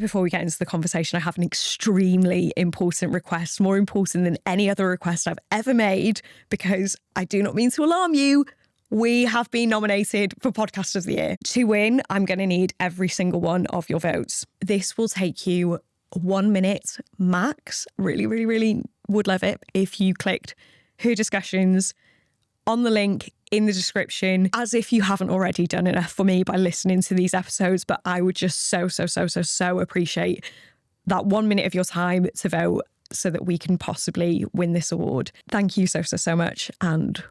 Before we get into the conversation, I have an extremely important request, more important than any other request I've ever made, because I do not mean to alarm you. We have been nominated for Podcast of the Year. To win, I'm going to need every single one of your votes. This will take you 1 minute max. Really, really, really would love it if you clicked Her Discussions on the link in the description, as if you haven't already done enough for me by listening to these episodes. But I would just so appreciate that 1 minute of your time to vote so that we can possibly win this award. Thank you so much. And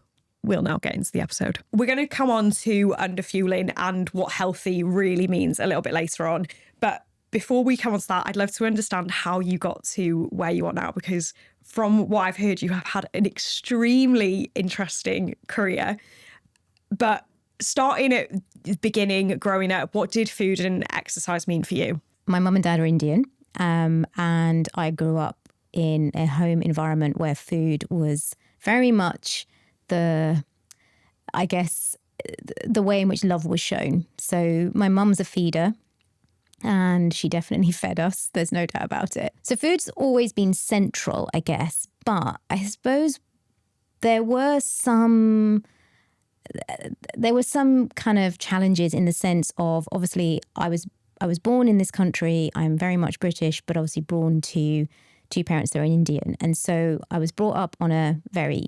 we'll now get into the episode. We're going to come on to underfueling and what healthy really means a little bit later on. But before we come on to that, I'd love to understand how you got to where you are now, because from what I've heard, you have had an extremely interesting career. But starting at the beginning, growing up, what did food and exercise mean for you? My mum and dad are Indian, and I grew up in a home environment where food was very much the way in which love was shown. So my mum's a feeder, and she definitely fed us. There's no doubt about it. So food's always been central, I guess. But I suppose there were some kind of challenges in the sense of, obviously, I was born in this country. I'm very much British, but obviously born to two parents that are Indian. And so I was brought up on a very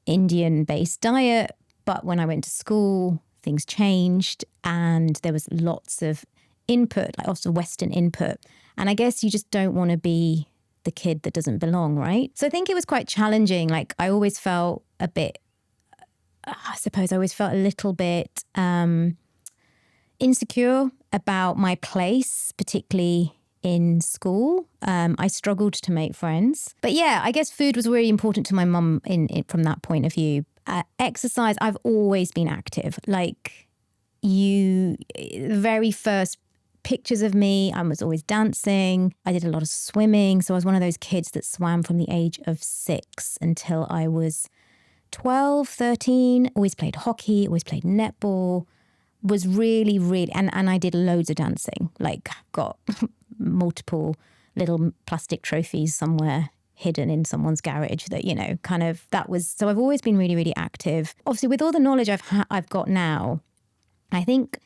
Indian-based diet. But when I went to school, things changed, and there was lots of input, like also Western input. And I guess you just don't want to be the kid that doesn't belong, right? So I think it was quite challenging. Like I always felt a bit, I suppose I always felt a little bit insecure about my place, particularly in school. I struggled to make friends. But yeah, I guess food was really important to my mum from that point of view. Exercise, I've always been active. Like the very first pictures of me, I was always dancing. I did a lot of swimming. So I was one of those kids that swam from the age of 6 until I was 12, 13. Always played hockey, always played netball. Was really, really, and I did loads of dancing. Like got multiple little plastic trophies somewhere hidden in someone's garage that, so I've always been really, really active. Obviously, with all the knowledge I've got now, I think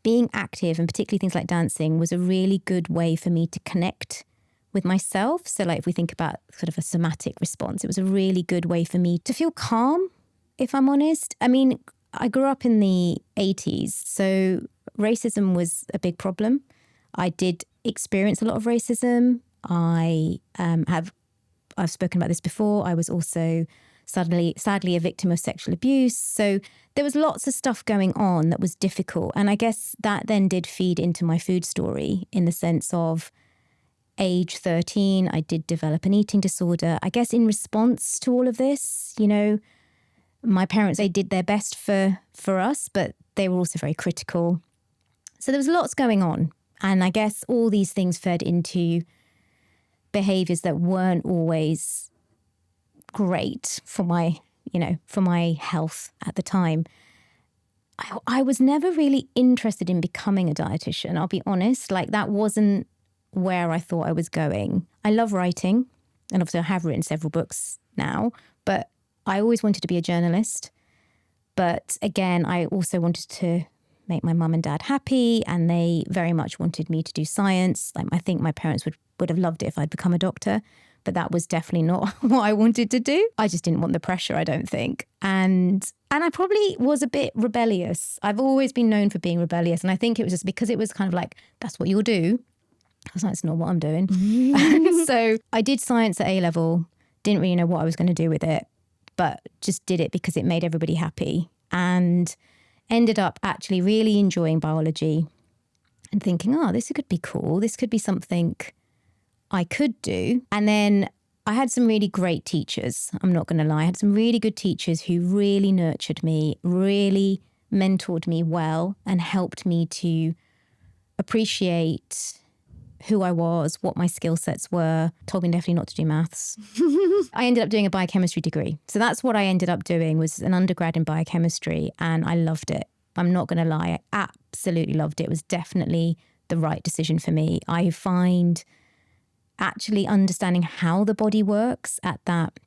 being active, and particularly things like dancing, was a really good way for me to connect with myself. So like if we think about sort of a somatic response, it was a really good way for me to feel calm, if I'm honest. I mean, I grew up in the 80s, so racism was a big problem. I did experience a lot of racism. I've spoken about this before. I was also sadly a victim of sexual abuse. So there was lots of stuff going on that was difficult. And I guess that then did feed into my food story in the sense of age 13, I did develop an eating disorder. I guess in response to all of this, my parents, they did their best for us, but they were also very critical. So there was lots going on. And I guess all these things fed into behaviors that weren't always great for my health at the time. I was never really interested in becoming a dietitian, I'll be honest. Like that wasn't where I thought I was going. I love writing, and obviously I have written several books now, but I always wanted to be a journalist. But again, I also wanted to make my mum and dad happy, and they very much wanted me to do science. Like I think my parents would have loved it if I'd become a doctor, but that was definitely not what I wanted to do. I just didn't want the pressure, I don't think. And I probably was a bit rebellious. I've always been known for being rebellious, and I think it was just because it was kind of like, that's what you'll do. I was like, it's not what I'm doing. So I did science at A-level, didn't really know what I was going to do with it, but just did it because it made everybody happy, and ended up actually really enjoying biology and thinking, this could be cool. This could be something I could do. And then I had some really great teachers. I'm not going to lie. I had some really good teachers who really nurtured me, really mentored me well, and helped me to appreciate who I was, what my skill sets were, told me definitely not to do maths. I ended up doing a biochemistry degree. So that's what I ended up doing, was an undergrad in biochemistry, and I loved it. I'm not going to lie, I absolutely loved it. It was definitely the right decision for me. I find actually understanding how the body works at that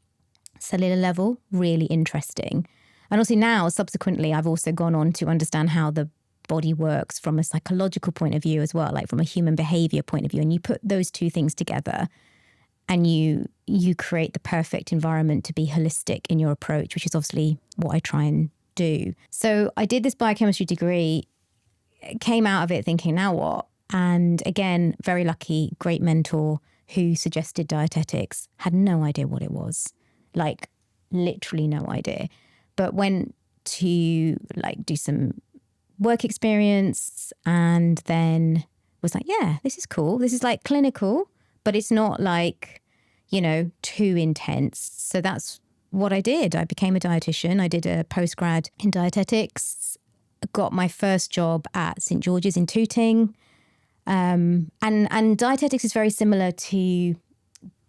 cellular level really interesting. And also now, subsequently, I've also gone on to understand how the body works from a psychological point of view as well, like from a human behavior point of view. And you put those two things together and you create the perfect environment to be holistic in your approach, which is obviously what I try and do. So I did this biochemistry degree, came out of it thinking, now what? And again, very lucky, great mentor who suggested dietetics, had no idea what it was, like literally no idea, but went to like do some work experience and then was like, yeah, this is cool. This is like clinical, but it's not like, you know, too intense. So that's what I did. I became a dietitian. I did a postgrad in dietetics, got my first job at St. George's in Tooting. And dietetics is very similar to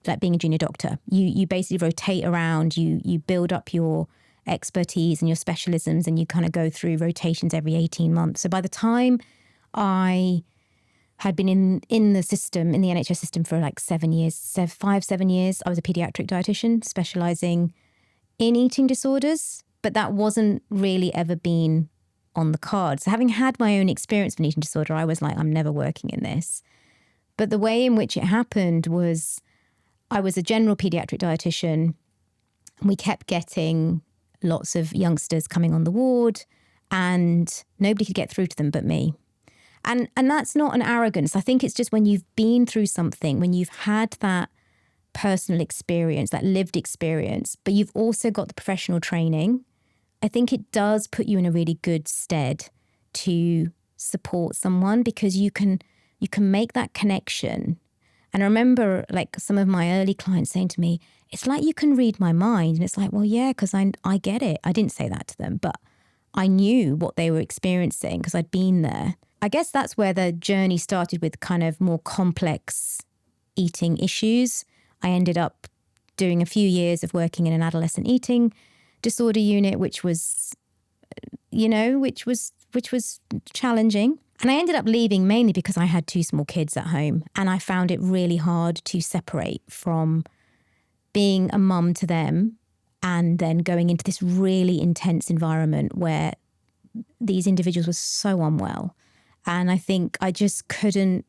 like being a junior doctor. You basically rotate around, you build up your expertise and your specialisms, and you kind of go through rotations every 18 months. So by the time I had been in the system, in the NHS system for like 7 years, 7 years, I was a pediatric dietitian specializing in eating disorders, but that wasn't really ever been on the cards. So having had my own experience of an eating disorder, I was like, I'm never working in this. But the way in which it happened was I was a general pediatric dietitian. We kept getting lots of youngsters coming on the ward and nobody could get through to them but me. And that's not an arrogance. I think it's just when you've been through something, when you've had that personal experience, that lived experience, but you've also got the professional training, I think it does put you in a really good stead to support someone because you can make that connection. And I remember like some of my early clients saying to me, it's like you can read my mind. And it's like, well, yeah, because I get it. I didn't say that to them, but I knew what they were experiencing because I'd been there. I guess that's where the journey started with kind of more complex eating issues. I ended up doing a few years of working in an adolescent eating disorder unit, which was, which was challenging. And I ended up leaving mainly because I had 2 small kids at home and I found it really hard to separate from being a mum to them and then going into this really intense environment where these individuals were so unwell. And I think I just couldn't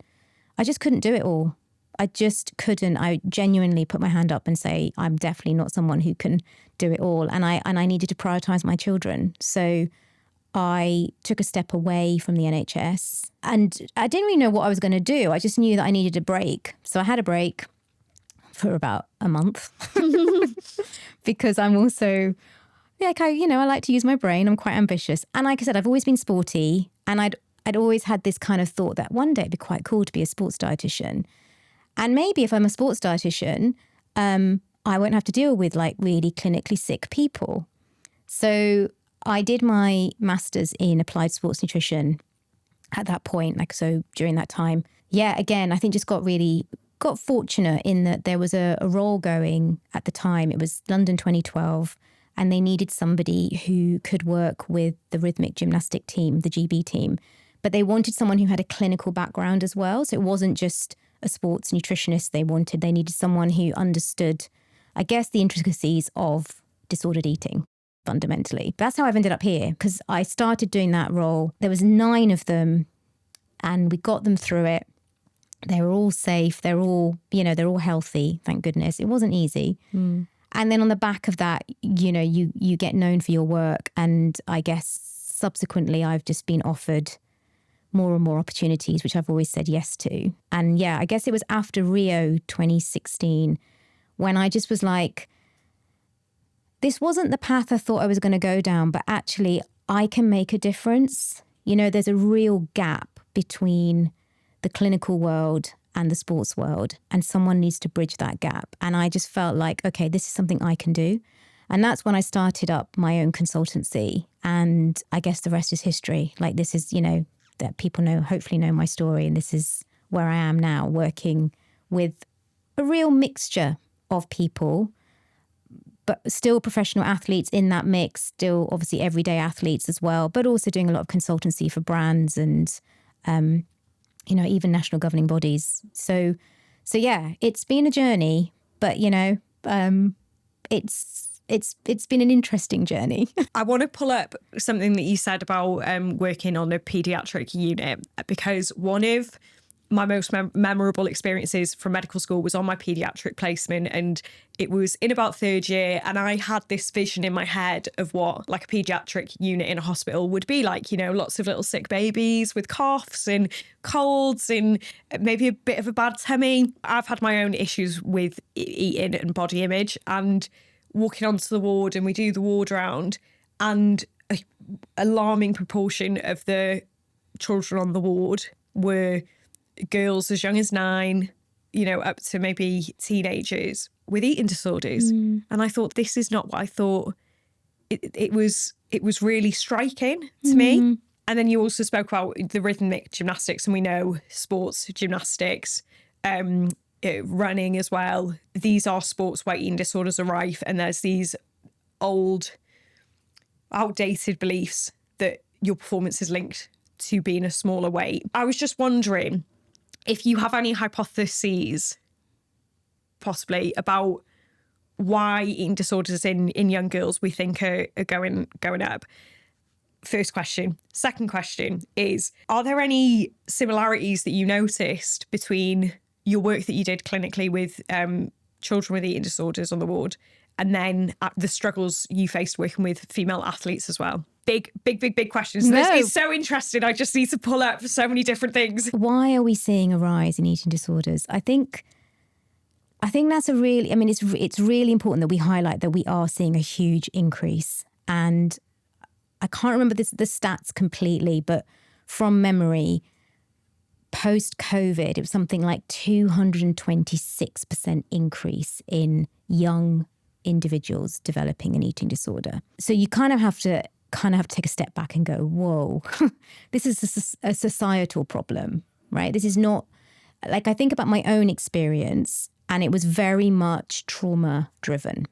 do it all. I just couldn't. I genuinely put my hand up and say, I'm definitely not someone who can do it all. And I needed to prioritize my children. So I took a step away from the NHS and I didn't really know what I was going to do. I just knew that I needed a break. So I had a break for about a month because I'm also, like, I like to use my brain. I'm quite ambitious. And like I said, I've always been sporty and I'd always had this kind of thought that one day it'd be quite cool to be a sports dietitian. And maybe if I'm a sports dietitian, I won't have to deal with like really clinically sick people. So I did my master's in applied sports nutrition at that point. Like, so during that time, yeah, again, I think just got fortunate in that there was a role going at the time. It was London 2012 and they needed somebody who could work with the rhythmic gymnastic team, the GB team, but they wanted someone who had a clinical background as well. So it wasn't just a sports nutritionist they needed someone who understood, I guess, the intricacies of disordered eating fundamentally. That's how I've ended up here because I started doing that role. There was 9 of them and we got them through it. They were all safe. They're all healthy. Thank goodness. It wasn't easy. Mm. And then on the back of that, you get known for your work. And I guess subsequently I've just been offered more and more opportunities, which I've always said yes to. And yeah, I guess it was after Rio 2016 when I just was like, this wasn't the path I thought I was going to go down, but actually I can make a difference. There's a real gap between the clinical world and the sports world, and someone needs to bridge that gap. And I just felt like, okay, this is something I can do. And that's when I started up my own consultancy. And I guess the rest is history. Like this is, that people hopefully know my story. And this is where I am now, working with a real mixture of people, but still professional athletes in that mix, still obviously everyday athletes as well, but also doing a lot of consultancy for brands and, even national governing bodies. So yeah, it's been a journey, but it's been an interesting journey. I want to pull up something that you said about working on a paediatric unit, because one of my most memorable experiences from medical school was on my paediatric placement, and it was in about third year, and I had this vision in my head of what like a paediatric unit in a hospital would be like, lots of little sick babies with coughs and colds and maybe a bit of a bad tummy. I've had my own issues with eating and body image, and walking onto the ward, and we do the ward round, and an alarming proportion of the children on the ward were girls as young as 9, up to maybe teenagers with eating disorders. And I thought, this is not what I thought. It was really striking to me. And then you also spoke about the rhythmic gymnastics, and we know sports gymnastics, running as well. These are sports where eating disorders are rife, and there's these old, outdated beliefs that your performance is linked to being a smaller weight. I was just wondering if you have any hypotheses, possibly, about why eating disorders in young girls we think are going up. First question. Second question is, are there any similarities that you noticed between your work that you did clinically with children with eating disorders on the ward, and then the struggles you faced working with female athletes as well? Big questions. No. This is so interesting. I just need to pull up so many different things. Why are we seeing a rise in eating disorders? I think that's it's really important that we highlight that we are seeing a huge increase. And I can't remember the stats completely, but from memory, post-COVID, it was something like 226% increase in young individuals developing an eating disorder. So you kind of have to take a step back and go, whoa, this is a societal problem, right? This is not, like, I think about my own experience, and it was very much trauma driven.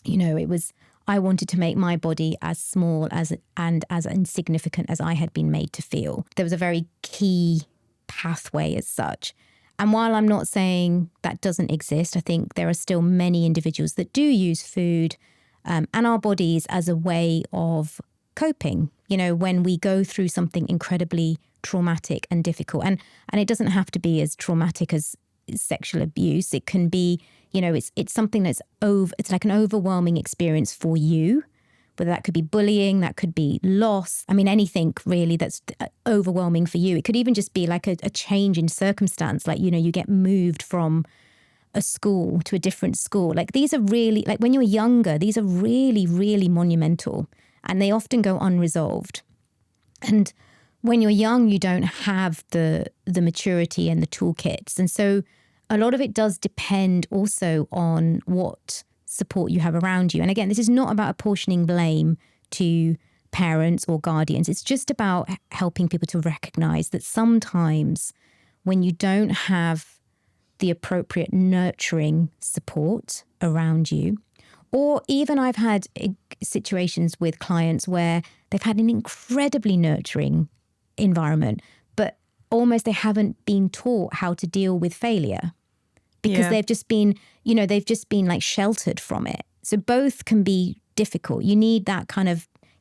It was, I wanted to make my body as small and as insignificant as I had been made to feel. There was a very key pathway as such. And while I'm not saying that doesn't exist, I think there are still many individuals that do use food and our bodies as a way of coping, when we go through something incredibly traumatic and difficult. And it doesn't have to be as traumatic as sexual abuse. It can be, it's something that's it's like an overwhelming experience for you, whether that could be bullying, that could be loss. I mean, anything really that's overwhelming for you. It could even just be like a change in circumstance, like, you get moved from a school to a different school. Like, these are really, like, when you're younger, these are really, really monumental, and they often go unresolved. And when you're young, you don't have the maturity and the toolkits. And so a lot of it does depend also on what support you have around you. And again, this is not about apportioning blame to parents or guardians. It's just about helping people to recognize that sometimes when you don't have the appropriate nurturing support around you, or even I've had situations with clients where they've had an incredibly nurturing environment, but almost they haven't been taught how to deal with failure because they've just been like sheltered from it. So both can be difficult. You need that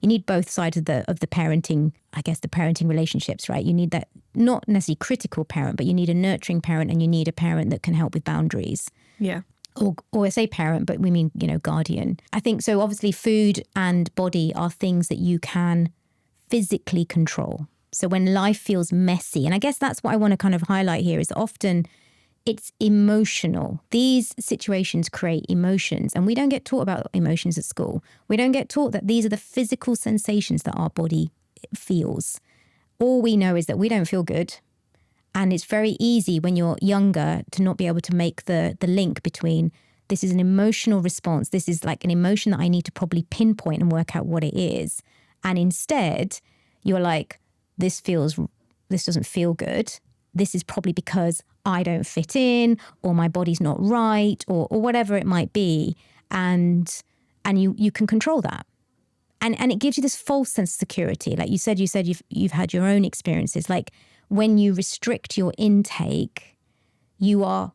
you need both sides of the parenting, I guess, the parenting relationships, right? You need that, not necessarily critical parent, but you need a nurturing parent, and you need a parent that can help with boundaries. Yeah. Or I say parent, but we mean, guardian. I think so. Obviously, food and body are things that you can physically control. So when life feels messy, and I guess that's what I want to kind of highlight here, is often it's emotional. These situations create emotions, and we don't get taught about emotions at school. We don't get taught that these are the physical sensations that our body feels. All we know is that we don't feel good. And it's very easy when you're younger to not be able to make the link between this is an emotional response. This is like an emotion that I need to probably pinpoint and work out what it is. And instead, you're like, this doesn't feel good. This is probably because I don't fit in, or my body's not right, or whatever it might be. And you can control that. And it gives you this false sense of security. Like you said you've had your own experiences. Like when you restrict your intake, you are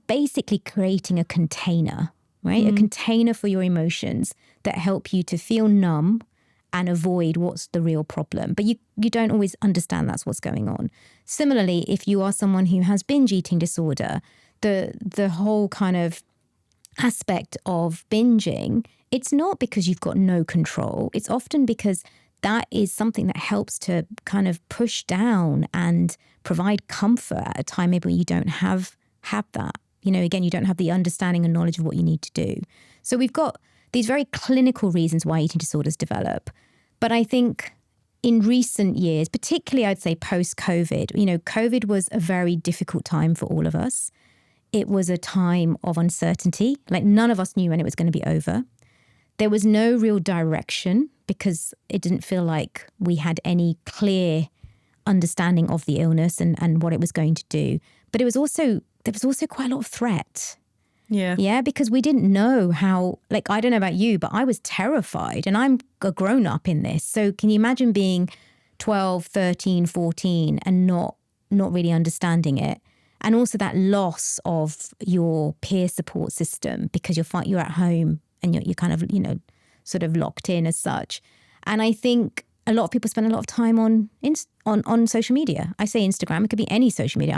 basically creating a container, right? A container for your emotions that help you to feel numb and avoid what's the real problem. But you don't always understand that's what's going on. Similarly, if you are someone who has binge eating disorder, the whole kind of aspect of binging, it's not because you've got no control. It's often because that is something that helps to kind of push down and provide comfort at a time maybe when you don't have that. You know, again, you don't have the understanding and knowledge of what you need to do. So we've got these very clinical reasons why eating disorders develop. But I think in recent years, particularly I'd say post-COVID, you know, COVID was a very difficult time for all of us. It was a time of uncertainty. Like none of us knew when it was going to be over. There was no real direction because it didn't feel like we had any clear understanding of the illness and what it was going to do. But there was also quite a lot of threat. Yeah, because we didn't know how, like, I don't know about you, but I was terrified and I'm a grown up in this. So can you imagine being 12, 13, 14 and not really understanding it? And also that loss of your peer support system because you're at home and you're kind of, you know, sort of locked in as such. And I think a lot of people spend a lot of time on social media. I say Instagram, it could be any social media.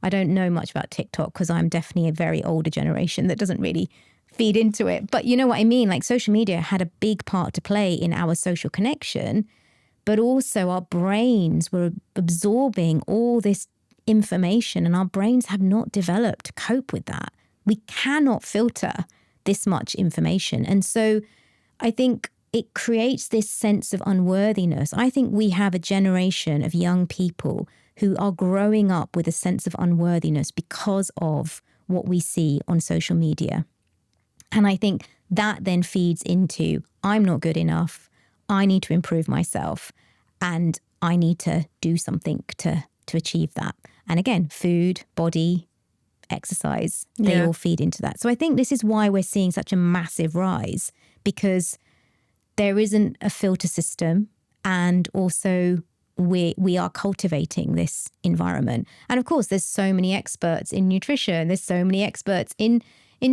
I don't know much about TikTok because I'm definitely a very older generation that doesn't really feed into it. But you know what I mean? Like social media had a big part to play in our social connection, but also our brains were absorbing all this information and our brains have not developed to cope with that. We cannot filter this much information. And so I think it creates this sense of unworthiness. I think we have a generation of young people who are growing up with a sense of unworthiness because of what we see on social media. And I think that then feeds into, I'm not good enough, I need to improve myself, and I need to do something to achieve that. And again, food, body, exercise, they all feed into that. So I think this is why we're seeing such a massive rise, because there isn't a filter system, and also we are cultivating this environment. And of course, there's so many experts in nutrition, there's so many experts in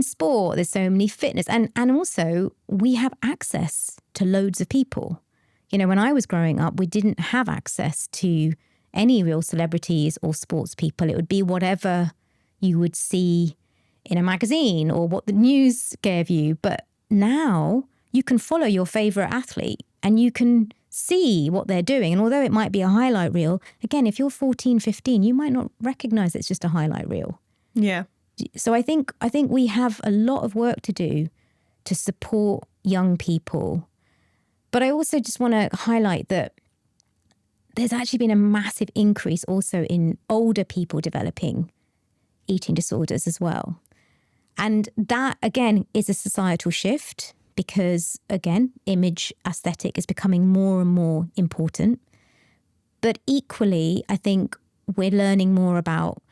sport, there's so many fitness, and also we have access to loads of people. You know, when I was growing up, we didn't have access to any real celebrities or sports people. It would be whatever you would see in a magazine or what the news gave you. But now you can follow your favorite athlete and you can see what they're doing. And although it might be a highlight reel, again, if you're 14, 15, you might not recognize it's just a highlight reel. Yeah. So I think we have a lot of work to do to support young people. But I also just want to highlight that there's actually been a massive increase also in older people developing eating disorders as well. And that, again, is a societal shift because, again, image aesthetic is becoming more and more important. But equally, I think we're learning more about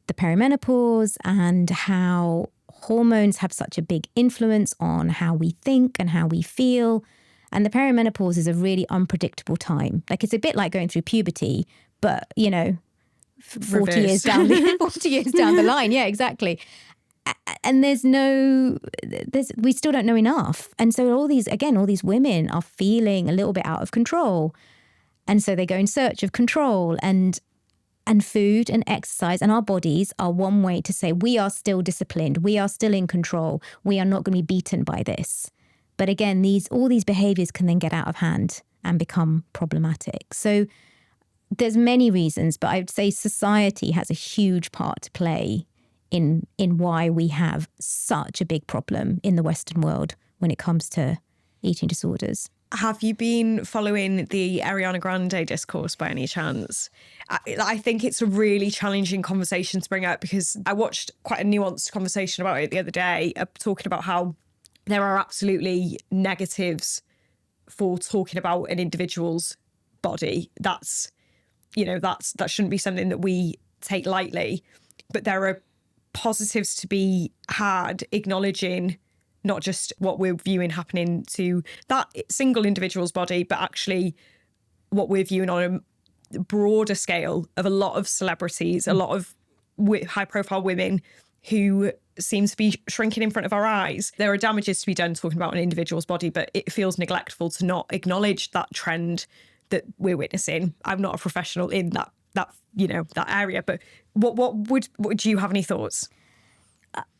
the perimenopause and how hormones have such a big influence on how we think and how we feel. And the perimenopause is a really unpredictable time. Like, it's a bit like going through puberty, but, you know, 40 years down the line. Yeah, exactly. And we still don't know enough. And so all these women are feeling a little bit out of control. And so they go in search of control, and food and exercise and our bodies are one way to say we are still disciplined. We are still in control. We are not going to be beaten by this. But again, all these behaviors can then get out of hand and become problematic. So there's many reasons, but I would say society has a huge part to play in why we have such a big problem in the Western world when it comes to eating disorders. Have you been following the Ariana Grande discourse by any chance? I think it's a really challenging conversation to bring up because I watched quite a nuanced conversation about it the other day, talking about how there are absolutely negatives for talking about an individual's body. That shouldn't be something that we take lightly. But there are positives to be had, acknowledging not just what we're viewing happening to that single individual's body, but actually what we're viewing on broader scale of a lot of celebrities, a lot of high profile women who seems to be shrinking in front of our eyes. There are damages to be done talking about an individual's body, but it feels neglectful to not acknowledge that trend that we're witnessing. I'm not a professional in that area, but would you have any thoughts?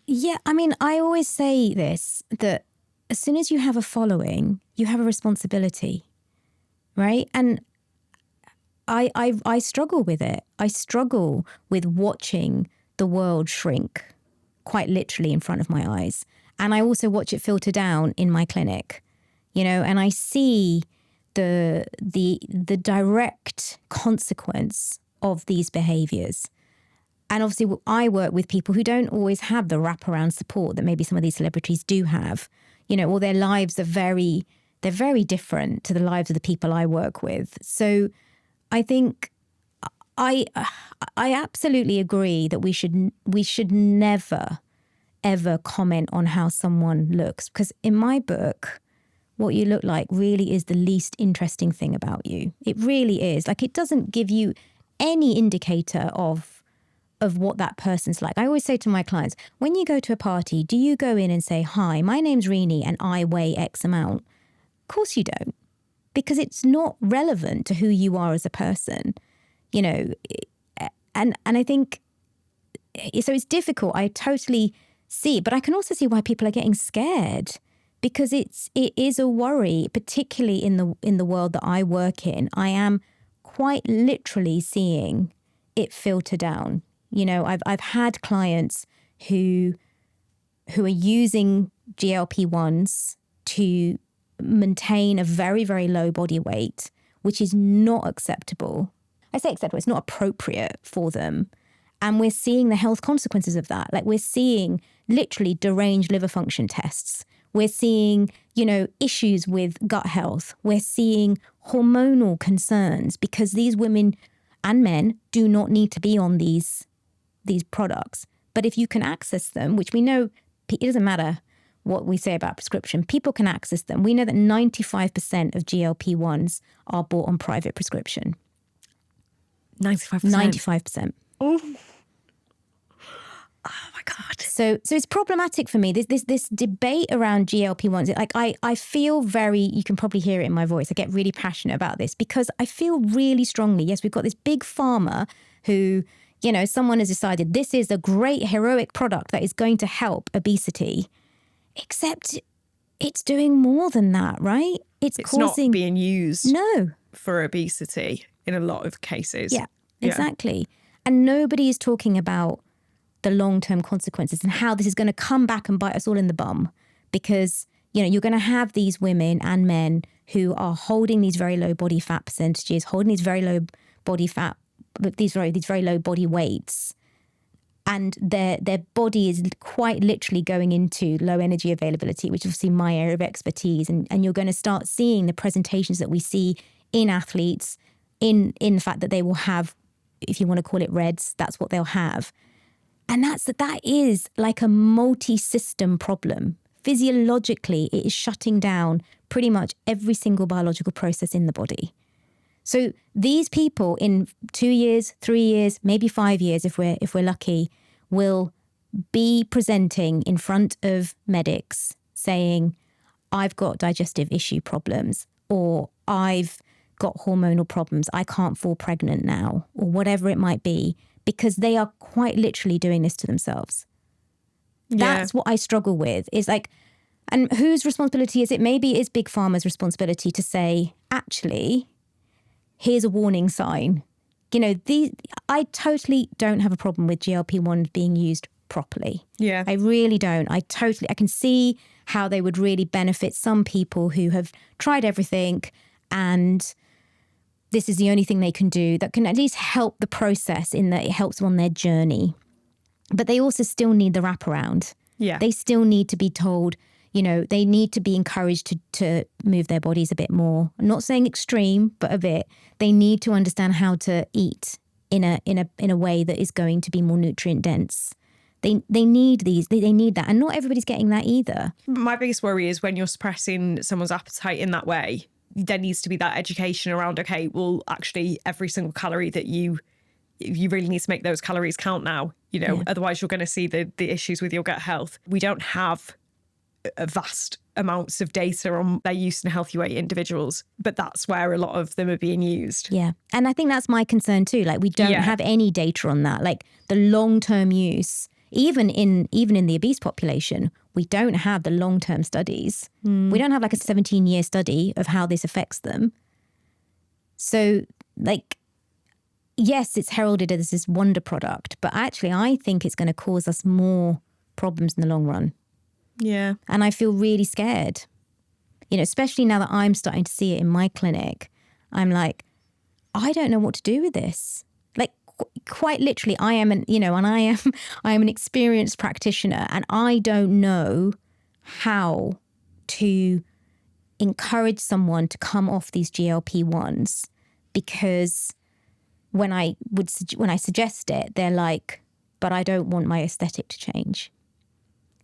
Yeah, I mean, I always say this, that as soon as you have a following, you have a responsibility, right? And I struggle with it. I struggle with watching the world shrink quite literally in front of my eyes. And I also watch it filter down in my clinic, and I see the direct consequence of these behaviors. And obviously I work with people who don't always have the wraparound support that maybe some of these celebrities do have, or their lives are they're very different to the lives of the people I work with. So I think I absolutely agree that we should never, ever comment on how someone looks, because in my book, what you look like really is the least interesting thing about you. It really is. Like, it doesn't give you any indicator of what that person's like. I always say to my clients, when you go to a party, do you go in and say, "Hi, my name's Renee and I weigh X amount"? Of course you don't, because it's not relevant to who you are as a person, and I think, so it's difficult. I totally see it, but I can also see why people are getting scared, because it is a worry, particularly in the world that I work in. I am quite literally seeing it filter down. I've had clients who are using GLP-1s to maintain a very, very low body weight, which is not acceptable. I say acceptable, it's not appropriate for them. And we're seeing the health consequences of that. Like, we're seeing literally deranged liver function tests. We're seeing, issues with gut health. We're seeing hormonal concerns, because these women and men do not need to be on these products. But if you can access them, which we know, it doesn't matter what we say about prescription, people can access them. We know that 95% of GLP-1s are bought on private prescription. 95%? 95%. Oh my God. So it's problematic for me. This debate around GLP-1s. Like, I feel you can probably hear it in my voice. I get really passionate about this because I feel really strongly. Yes, we've got this big pharma who, someone has decided this is a great heroic product that is going to help obesity, except it's doing more than that, right? It's causing... not being used No. for obesity in a lot of cases. Yeah, exactly. And nobody is talking about the long-term consequences and how this is going to come back and bite us all in the bum, because, you're going to have these women and men who are holding these very low body fat percentages, holding these very low body fat, these very low body weights, and their body is quite literally going into low energy availability, which is obviously my area of expertise. And you're going to start seeing the presentations that we see in athletes, in the fact that they will have, if you want to call it REDs, that's what they'll have. And that is like a multi-system problem. Physiologically, it is shutting down pretty much every single biological process in the body. So these people in 2 years, 3 years, maybe 5 years, if we're lucky, will be presenting in front of medics saying, "I've got digestive issue problems," or "I've got hormonal problems, I can't fall pregnant now," or whatever it might be, because they are quite literally doing this to themselves. That's what I struggle with, is like, and whose responsibility is it? Maybe it is Big Pharma's responsibility to say, actually, here's a warning sign. I totally don't have a problem with GLP-1 being used properly. Yeah. I really don't. I can see how they would really benefit some people who have tried everything and this is the only thing they can do that can at least help the process, in that it helps them on their journey. But they also still need the wraparound. Yeah. They still need to be told, they need to be encouraged to move their bodies a bit more. I'm not saying extreme, but a bit. They need to understand how to eat in a way that is going to be more nutrient dense. They need they need that. And not everybody's getting that either. My biggest worry is when you're suppressing someone's appetite in that way, there needs to be that education around, okay, well, actually every single calorie that you really need to make those calories count now, otherwise you're going to see the issues with your gut health. We don't have a vast amounts of data on their use in healthy weight individuals, but that's where a lot of them are being used. Yeah. And I think that's my concern too. Like, we don't have any data on that. Like, the long-term use, even in the obese population, we don't have the long-term studies. We don't have like a 17-year study of how this affects them. So, like, yes, it's heralded as this wonder product, but actually I think it's going to cause us more problems in the long run. Yeah. And I feel really scared, especially now that I'm starting to see it in my clinic. I'm like, I don't know what to do with this. Like, quite literally, I am I am an experienced practitioner, and I don't know how to encourage someone to come off these GLP-1s, because when I suggest it, they're like, but I don't want my aesthetic to change.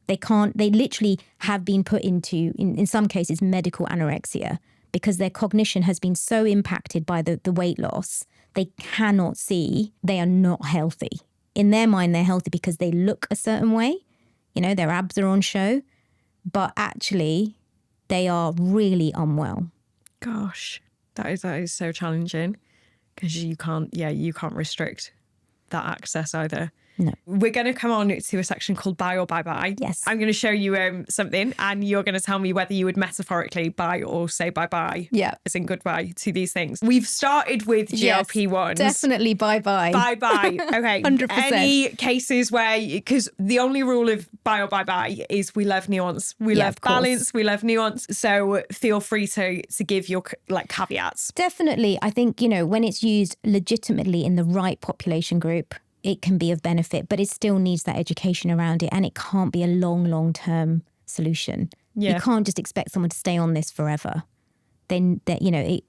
They literally have been put into, in some cases, medical anorexia, because their cognition has been so impacted by the weight loss. They cannot see they are not healthy. In their mind, they're healthy because they look a certain way. Their abs are on show, but actually they are really unwell. Gosh, that is so challenging, because you can't restrict that access either. No. We're going to come on to a section called buy or bye-bye. Yes. I'm going to show you something, and you're going to tell me whether you would metaphorically buy or say bye-bye. Yeah. As in goodbye to these things. We've started with GLP-1s. Definitely bye-bye. Bye-bye. Okay. 100%. Any cases where, because the only rule of buy or bye-bye is we love nuance. We love balance. We love nuance. So feel free to give your caveats. Definitely. I think, when it's used legitimately in the right population group, it can be of benefit, but it still needs that education around it, and it can't be a long-term solution. Yeah. You can't just expect someone to stay on this forever. Then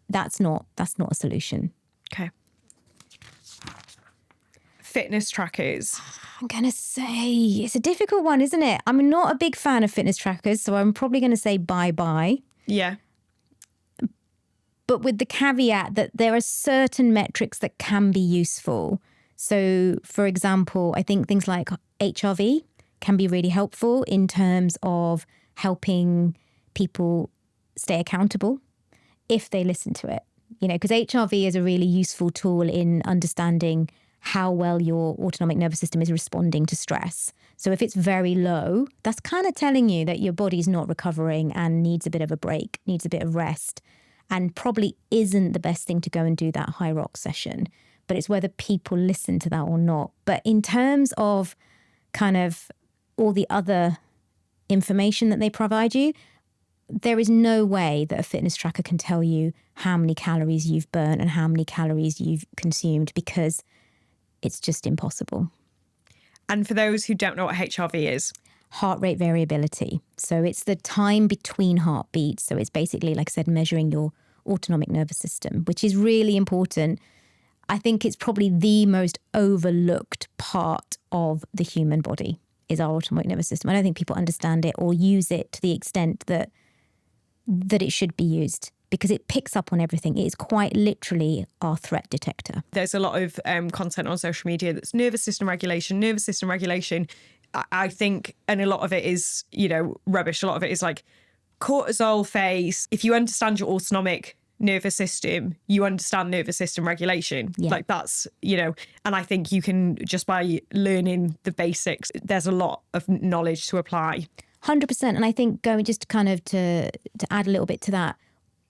that's not a solution. Okay. Fitness trackers. I'm going to say it's a difficult one, isn't it? I'm not a big fan of fitness trackers, so I'm probably going to say bye-bye. Yeah. But with the caveat that there are certain metrics that can be useful. So, for example, I think things like HRV can be really helpful in terms of helping people stay accountable if they listen to it. Because HRV is a really useful tool in understanding how well your autonomic nervous system is responding to stress. So if it's very low, that's kind of telling you that your body's not recovering and needs a bit of a break, needs a bit of rest, and probably isn't the best thing to go and do that high rock session. But it's whether people listen to that or not. But in terms of kind of all the other information that they provide you, there is no way that a fitness tracker can tell you how many calories you've burnt and how many calories you've consumed, because it's just impossible. And for those who don't know what HRV is? Heart rate variability. So it's the time between heartbeats. So it's basically, like I said, measuring your autonomic nervous system, which is really important. I think it's probably the most overlooked part of the human body is our autonomic nervous system. I don't think people understand it or use it to the extent that it should be used, because it picks up on everything. It is quite literally our threat detector. There's a lot of content on social media that's nervous system regulation. I think, and a lot of it is, rubbish. A lot of it is like cortisol face. If you understand your autonomic nervous system, you understand nervous system regulation. Yeah. Like that's, and I think you can, just by learning the basics, there's a lot of knowledge to apply. 100%. And I think going just kind of to add a little bit to that,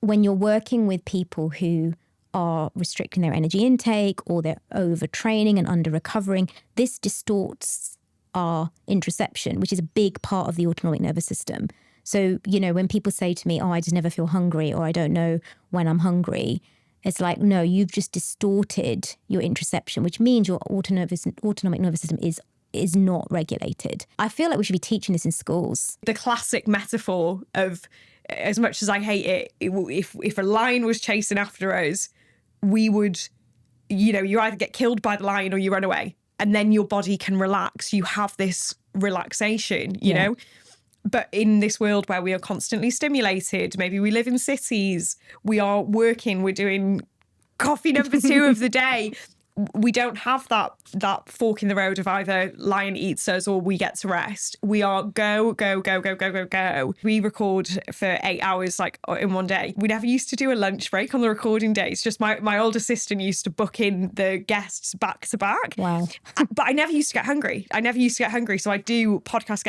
when you're working with people who are restricting their energy intake or they're overtraining and under recovering, this distorts our interoception, which is a big part of the autonomic nervous system. So, when people say to me, oh, I just never feel hungry, or I don't know when I'm hungry, it's like, no, you've just distorted your interoception, which means your autonomic nervous system is not regulated. I feel like we should be teaching this in schools. The classic metaphor of, as much as I hate it, if a lion was chasing after us, we would, you either get killed by the lion or you run away. And then your body can relax. You have this relaxation, you know? But in this world where we are constantly stimulated, maybe we live in cities, we are working, we're doing coffee number 2 of the day. We don't have that fork in the road of either lion eats us or we get to rest. We are go, go, go, go, go, go, go. We record for 8 hours like in one day. We never used to do a lunch break on the recording days. Just my old assistant used to book in the guests back to back. Wow. But I never used to get hungry. So I do podcast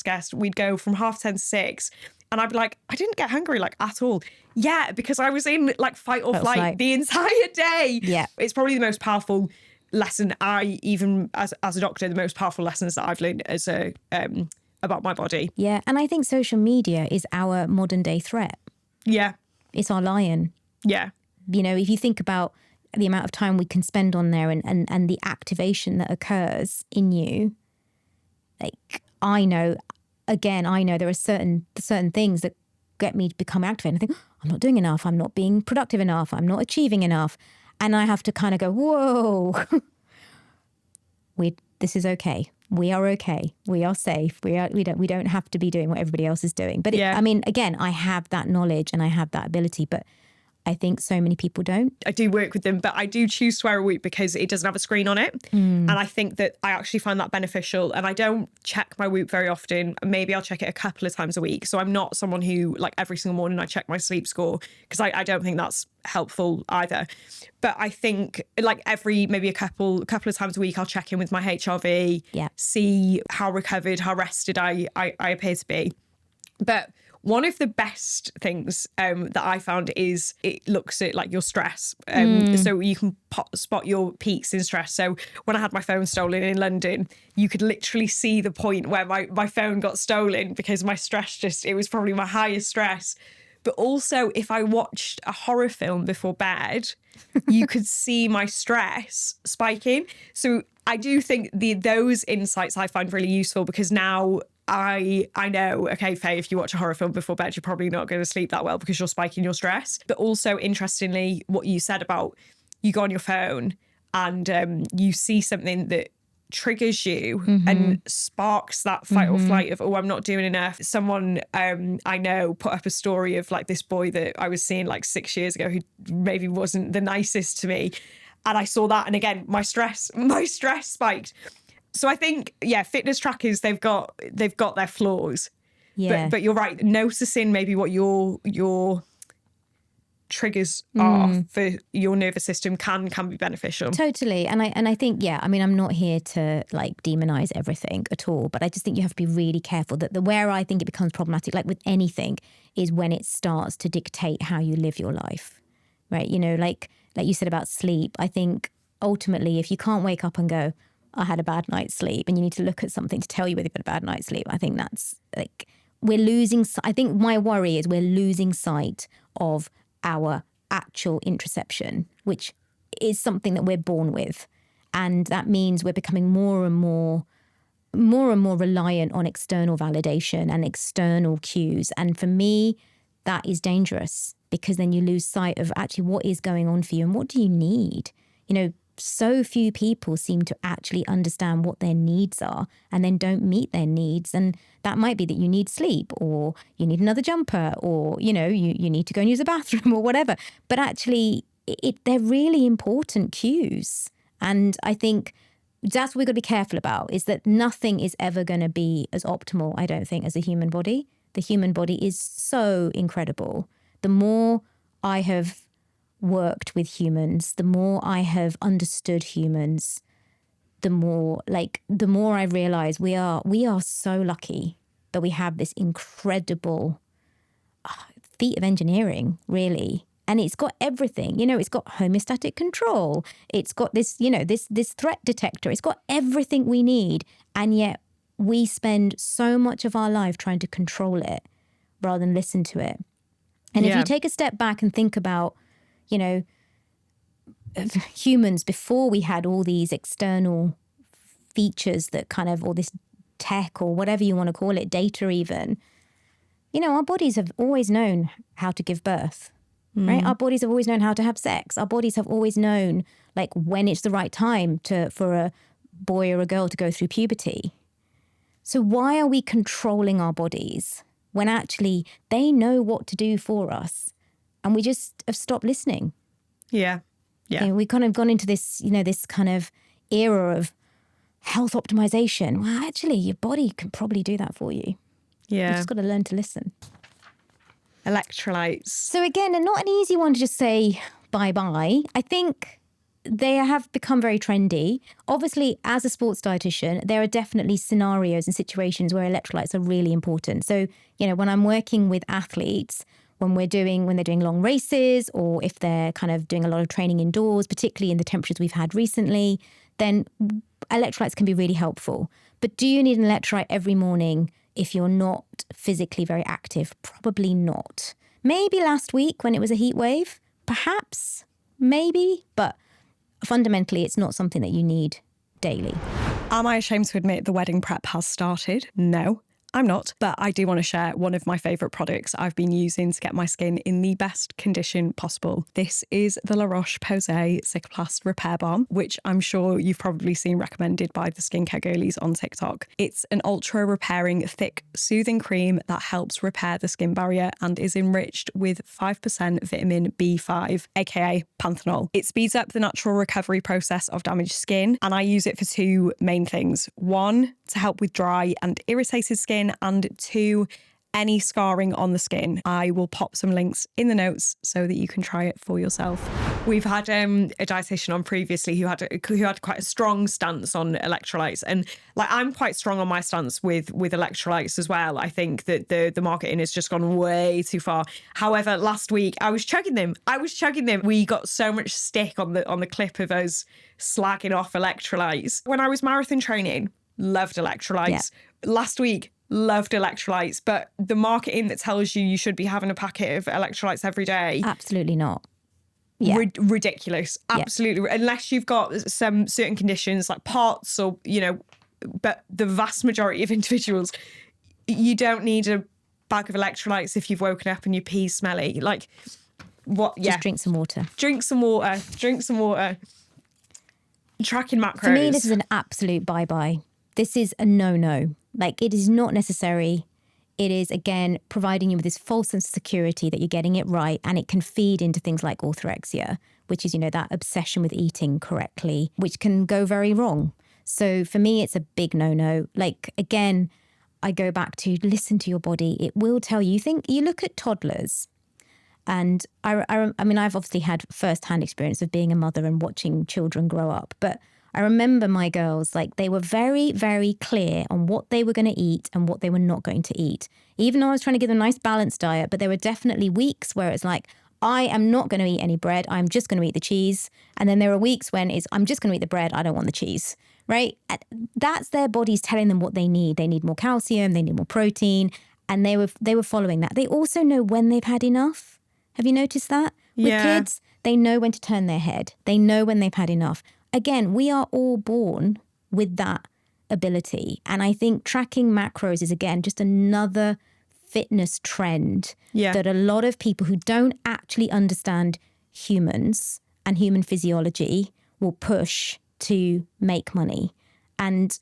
guest. We'd go from 10:30 to 6. And I'd be like, I didn't get hungry like at all. Yeah, because I was in like fight or flight the entire day. Yeah. It's probably the most powerful lesson even as a doctor, the most powerful lessons that I've learned as about my body. Yeah. And I think social media is our modern day threat. Yeah. It's our lion. Yeah. You know, if you think about the amount of time we can spend on there and the activation that occurs in you, like I know there are certain things that get me to become activated. I think, I'm not doing enough. I'm not being productive enough. I'm not achieving enough. And I have to kind of go, whoa, this is okay. We are okay. We are safe. We don't have to be doing what everybody else is doing. But I mean, again, I have that knowledge and I have that ability, but I think so many people don't. I do work with them, but I do choose to wear a Whoop because it doesn't have a screen on it. And I think that I actually find that beneficial. And I don't check my Whoop very often. Maybe I'll check it a couple of times a week. So I'm not someone who like every single morning I check my sleep score because I don't think that's helpful either. But I think like maybe a couple of times a week, I'll check in with my HRV, see how recovered, how rested I appear to be. But one of the best things that I found is it looks at like your stress. So you can spot your peaks in stress. So when I had my phone stolen in London, you could literally see the point where my phone got stolen because my stress it was probably my highest stress. But also if I watched a horror film before bed, you could see my stress spiking. So I do think those insights I find really useful because now I know, okay, Faye, if you watch a horror film before bed, you're probably not going to sleep that well because you're spiking your stress. But also, interestingly, what you said about you go on your phone and you see something that triggers you and sparks that fight or flight of, oh, I'm not doing enough. Someone I know put up a story of like this boy that I was seeing like 6 years ago who maybe wasn't the nicest to me. And I saw that. And again, my stress spiked. So I think, fitness trackers, they've got their flaws. Yeah. But you're right. Noticing maybe what your triggers are for your nervous system can be beneficial. Totally. And I think, I'm not here to like demonize everything at all, but I just think you have to be really careful that where I think it becomes problematic, like with anything, is when it starts to dictate how you live your life, right? You know, like you said about sleep, I think ultimately if you can't wake up and go, I had a bad night's sleep, and you need to look at something to tell you whether you've had a bad night's sleep, I think that's like, I think my worry is we're losing sight of our actual interoception, which is something that we're born with. And that means we're becoming more and more reliant on external validation and external cues. And for me, that is dangerous because then you lose sight of actually what is going on for you and what do you need? You know, so few people seem to actually understand what their needs are and then don't meet their needs. And that might be that you need sleep or you need another jumper or, you know, you need to go and use a bathroom or whatever. But actually, they're really important cues. And I think that's what we've got to be careful about, is that nothing is ever going to be as optimal, I don't think, as a human body. The human body is so incredible. The more I have worked with humans, the more I have understood humans, the more I realize we are so lucky that we have this incredible feat of engineering, really. And it's got everything, you know, it's got homeostatic control. It's got this, you know, this threat detector. It's got everything we need. And yet we spend so much of our life trying to control it rather than listen to it. And if you take a step back and think about, you know, humans before we had all these external features that kind of, or this tech or whatever you want to call it, data even, you know, our bodies have always known how to give birth, right? Our bodies have always known how to have sex. Our bodies have always known like when it's the right time for a boy or a girl to go through puberty. So why are we controlling our bodies when actually they know what to do for us and we just have stopped listening? Yeah. Yeah. You know, we kind of gone into this, this kind of era of health optimization. Well, actually, your body can probably do that for you. Yeah. You've just got to learn to listen. Electrolytes. So again, not an easy one to just say bye-bye. I think they have become very trendy. Obviously, as a sports dietitian, there are definitely scenarios and situations where electrolytes are really important. So, when I'm working with athletes, when they're doing long races, or if they're kind of doing a lot of training indoors, particularly in the temperatures we've had recently, then electrolytes can be really helpful. But do you need an electrolyte every morning if you're not physically very active? Probably not. Maybe last week when it was a heat wave, perhaps, maybe, but fundamentally, it's not something that you need daily. Am I ashamed to admit the wedding prep has started? No, I'm not. But I do want to share one of my favourite products I've been using to get my skin in the best condition possible. This is the La Roche-Posay Cicaplast Repair Balm, which I'm sure you've probably seen recommended by the skincare girlies on TikTok. It's an ultra repairing, thick, soothing cream that helps repair the skin barrier and is enriched with 5% vitamin B5, aka panthenol. It speeds up the natural recovery process of damaged skin, and I use it for two main things. One, to help with dry and irritated skin, and two, any scarring on the skin. I will pop some links in the notes so that you can try it for yourself. We've had a dietitian on previously who had quite a strong stance on electrolytes, and I'm quite strong on my stance with electrolytes as well. I think that the marketing has just gone way too far. However, last week I was chugging them. We got so much stick on the clip of us slagging off electrolytes. When I was marathon training, loved electrolytes. Yeah. Last week, loved electrolytes, but the marketing that tells you should be having a packet of electrolytes every day. Absolutely not. Yeah. Ridiculous. Absolutely. Yeah. Unless you've got some certain conditions like POTS or, but the vast majority of individuals, you don't need a bag of electrolytes if you've woken up and your pee's smelly. What? Yeah. Just drink some water. Drink some water. Tracking macros. For me, this is an absolute bye-bye. This is a no-no. It is not necessary. It is, again, providing you with this false sense of security that you're getting it right, and it can feed into things like orthorexia, which is, that obsession with eating correctly, which can go very wrong. So for me, it's a big no-no. Again, I go back to listen to your body. It will tell you. You look at toddlers, and I mean, I've obviously had first-hand experience of being a mother and watching children grow up, but I remember my girls, they were very, very clear on what they were going to eat and what they were not going to eat. Even though I was trying to give them a nice balanced diet, but there were definitely weeks where it's I am not going to eat any bread. I'm just going to eat the cheese. And then there are weeks when I'm just going to eat the bread. I don't want the cheese, right? That's their bodies telling them what they need. They need more calcium. They need more protein. And they were following that. They also know when they've had enough. Have you noticed that? With kids, they know when to turn their head. They know when they've had enough. Again, we are all born with that ability. And I think tracking macros is, again, just another fitness trend that a lot of people who don't actually understand humans and human physiology will push to make money. And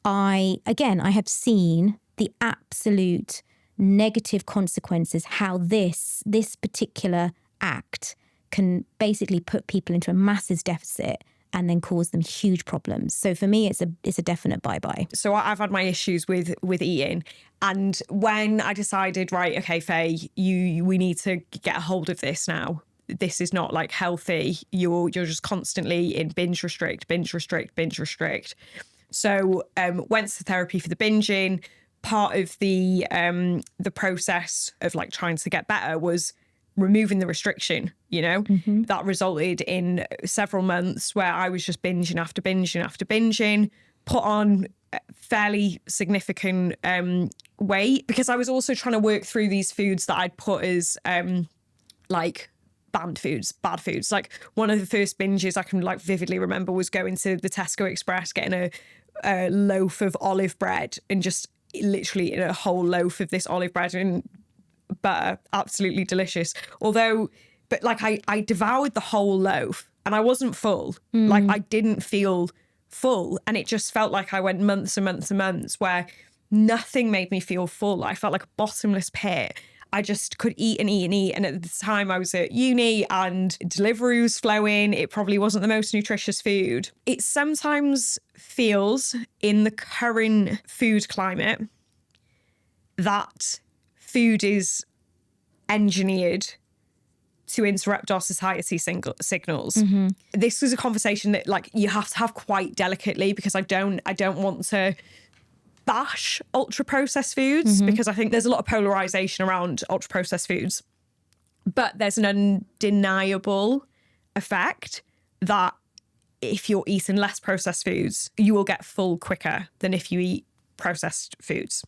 I have seen the absolute negative consequences, how this particular act can basically put people into a massive deficit and then cause them huge problems. So for me, it's a definite bye-bye. So I've had my issues with eating. And when I decided, right, okay, Faye, we need to get a hold of this now. This is not healthy. You're just constantly in binge restrict. So went to therapy for the binging. Part of the process of trying to get better was removing the restriction, that resulted in several months where I was just binging after binging, put on fairly significant weight, because I was also trying to work through these foods that I'd put as bad foods. One of the first binges I can vividly remember was going to the Tesco Express, getting a loaf of olive bread and just literally eating a whole loaf of this olive bread and butter. Absolutely delicious. But I devoured the whole loaf and I wasn't full. I didn't feel full, and it just felt like I went months and months and months where nothing made me feel full. I felt like a bottomless pit. I just could eat and eat and eat. And at the time I was at uni and delivery was flowing. It probably wasn't the most nutritious food. It sometimes feels in the current food climate that food is engineered to interrupt our society signals. Mm-hmm. This was a conversation that like you have to have quite delicately, because I don't want to bash ultra processed foods, because I think there's a lot of polarization around ultra processed foods, but there's an undeniable effect that if you're eating less processed foods, you will get full quicker than if you eat processed foods.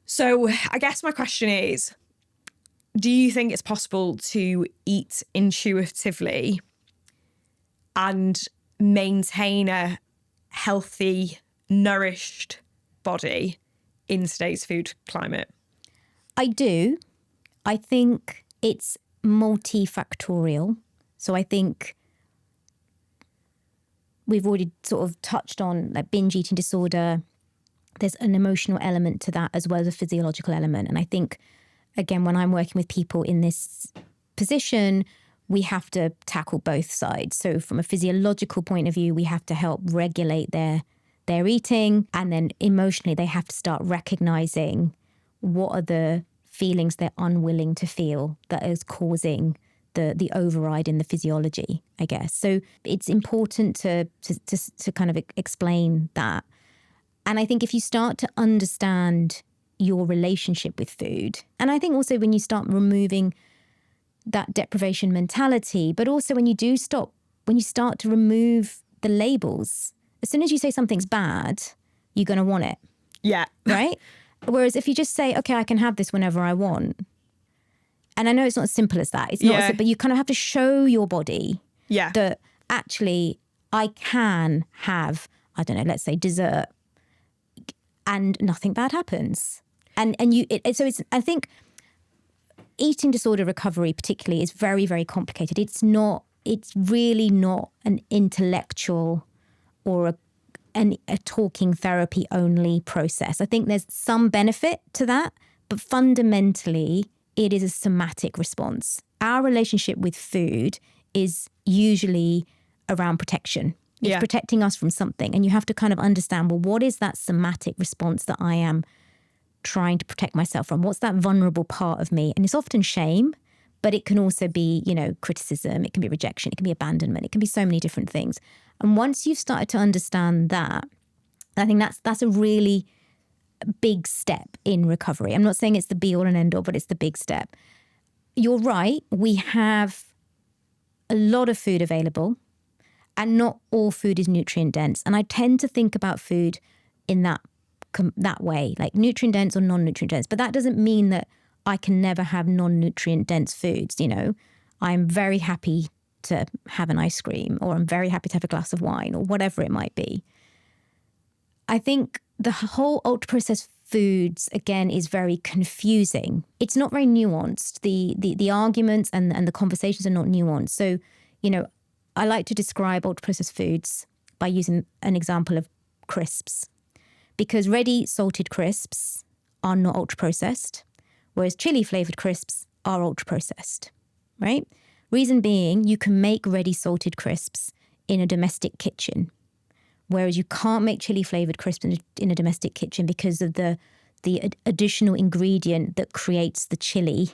So I guess my question is, do you think it's possible to eat intuitively and maintain a healthy, nourished body in today's food climate? I do. I think it's multifactorial. So I think we've already sort of touched on like binge eating disorder. There's an emotional element to that as well as a physiological element. And I think, again, when I'm working with people in this position, we have to tackle both sides. So from a physiological point of view, we have to help regulate their eating. And then emotionally, they have to start recognizing what are the feelings they're unwilling to feel that is causing the override in the physiology, I guess. So it's important to kind of explain that. And I think if you start to understand your relationship with food, and I think also when you start removing that deprivation mentality, but also when you start to remove the labels, as soon as you say something's bad, you're going to want it. Yeah. Right? Whereas if you just say, okay, I can have this whenever I want. And I know it's not as simple as that. It's not, but you kind of have to show your body that actually I can have, I don't know, let's say dessert and nothing bad happens. I think eating disorder recovery particularly is very, very complicated. It's really not an intellectual or a talking therapy only process. I think there's some benefit to that, but fundamentally it is a somatic response. Our relationship with food is usually around protection. It's protecting us from something. And you have to kind of understand, well, what is that somatic response that I am trying to protect myself from? What's that vulnerable part of me? And it's often shame, but it can also be, criticism. It can be rejection. It can be abandonment. It can be so many different things. And once you've started to understand that, I think that's a really big step in recovery. I'm not saying it's the be all and end all, but it's the big step. You're right. We have a lot of food available and not all food is nutrient dense. And I tend to think about food in that way, like nutrient dense or non-nutrient dense. But that doesn't mean that I can never have non-nutrient dense foods. I'm very happy to have an ice cream, or I'm very happy to have a glass of wine, or whatever it might be. I think the whole ultra-processed foods, again, is very confusing. It's not very nuanced. The arguments and the conversations are not nuanced. So, I like to describe ultra-processed foods by using an example of crisps, because ready salted crisps are not ultra-processed, whereas chili-flavored crisps are ultra-processed, right? Reason being, you can make ready salted crisps in a domestic kitchen, whereas you can't make chili-flavored crisps in a domestic kitchen because of the additional ingredient that creates the chili.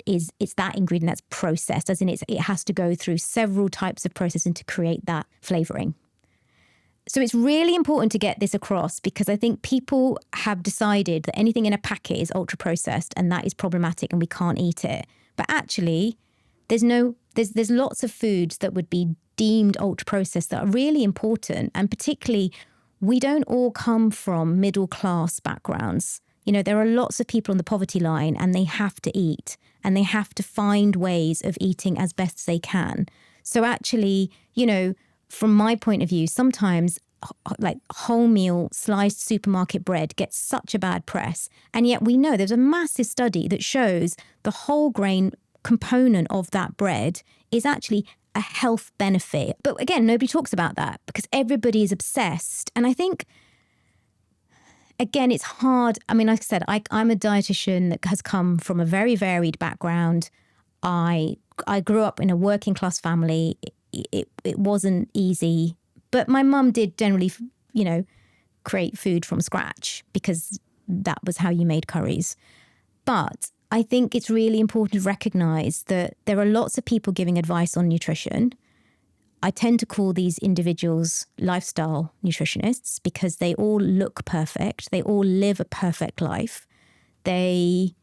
It's that ingredient that's processed, as in it has to go through several types of processing to create that flavoring. So it's really important to get this across, because I think people have decided that anything in a packet is ultra processed and that is problematic and we can't eat it. But actually, there's lots of foods that would be deemed ultra processed that are really important. And particularly, we don't all come from middle class backgrounds. There are lots of people on the poverty line and they have to eat and they have to find ways of eating as best as they can. So actually, from my point of view, sometimes like wholemeal sliced supermarket bread gets such a bad press. And yet we know there's a massive study that shows the whole grain component of that bread is actually a health benefit. But again, nobody talks about that because everybody is obsessed. And I think again, it's hard. I mean, like I said, I'm a dietitian that has come from a very varied background. I grew up in a working class family. It wasn't easy, but my mum did generally, create food from scratch because that was how you made curries. But I think it's really important to recognize that there are lots of people giving advice on nutrition. I tend to call these individuals lifestyle nutritionists because they all look perfect. They all live a perfect life. They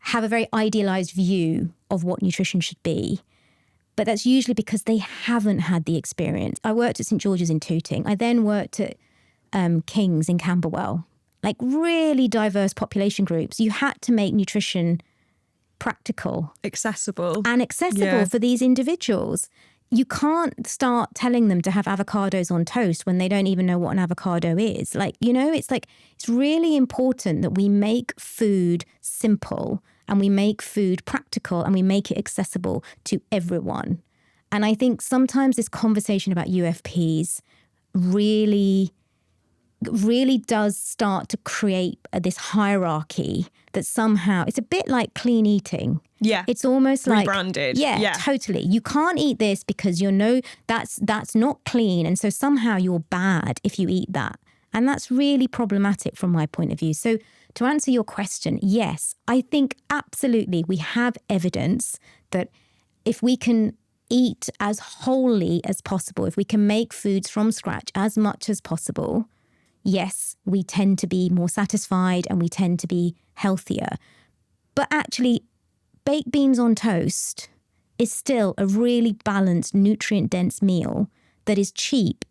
have a very idealized view of what nutrition should be. But that's usually because they haven't had the experience. I worked at St. George's in Tooting. I then worked at King's in Camberwell, like really diverse population groups. You had to make nutrition practical. Accessible For these individuals. You can't start telling them to have avocados on toast when they don't even know what an avocado is. It's really important that we make food simple and we make food practical and we make it accessible to everyone. And I think sometimes this conversation about UFPs really does start to create this hierarchy that somehow, it's a bit like clean eating. Yeah. It's almost like rebranded. Yeah, totally. You can't eat this because that's not clean. And so somehow you're bad if you eat that. And that's really problematic from my point of view. So to answer your question, yes, I think absolutely we have evidence that if we can eat as wholly as possible, if we can make foods from scratch as much as possible, yes, we tend to be more satisfied and we tend to be healthier. But actually, baked beans on toast is still a really balanced, nutrient-dense meal that is cheap,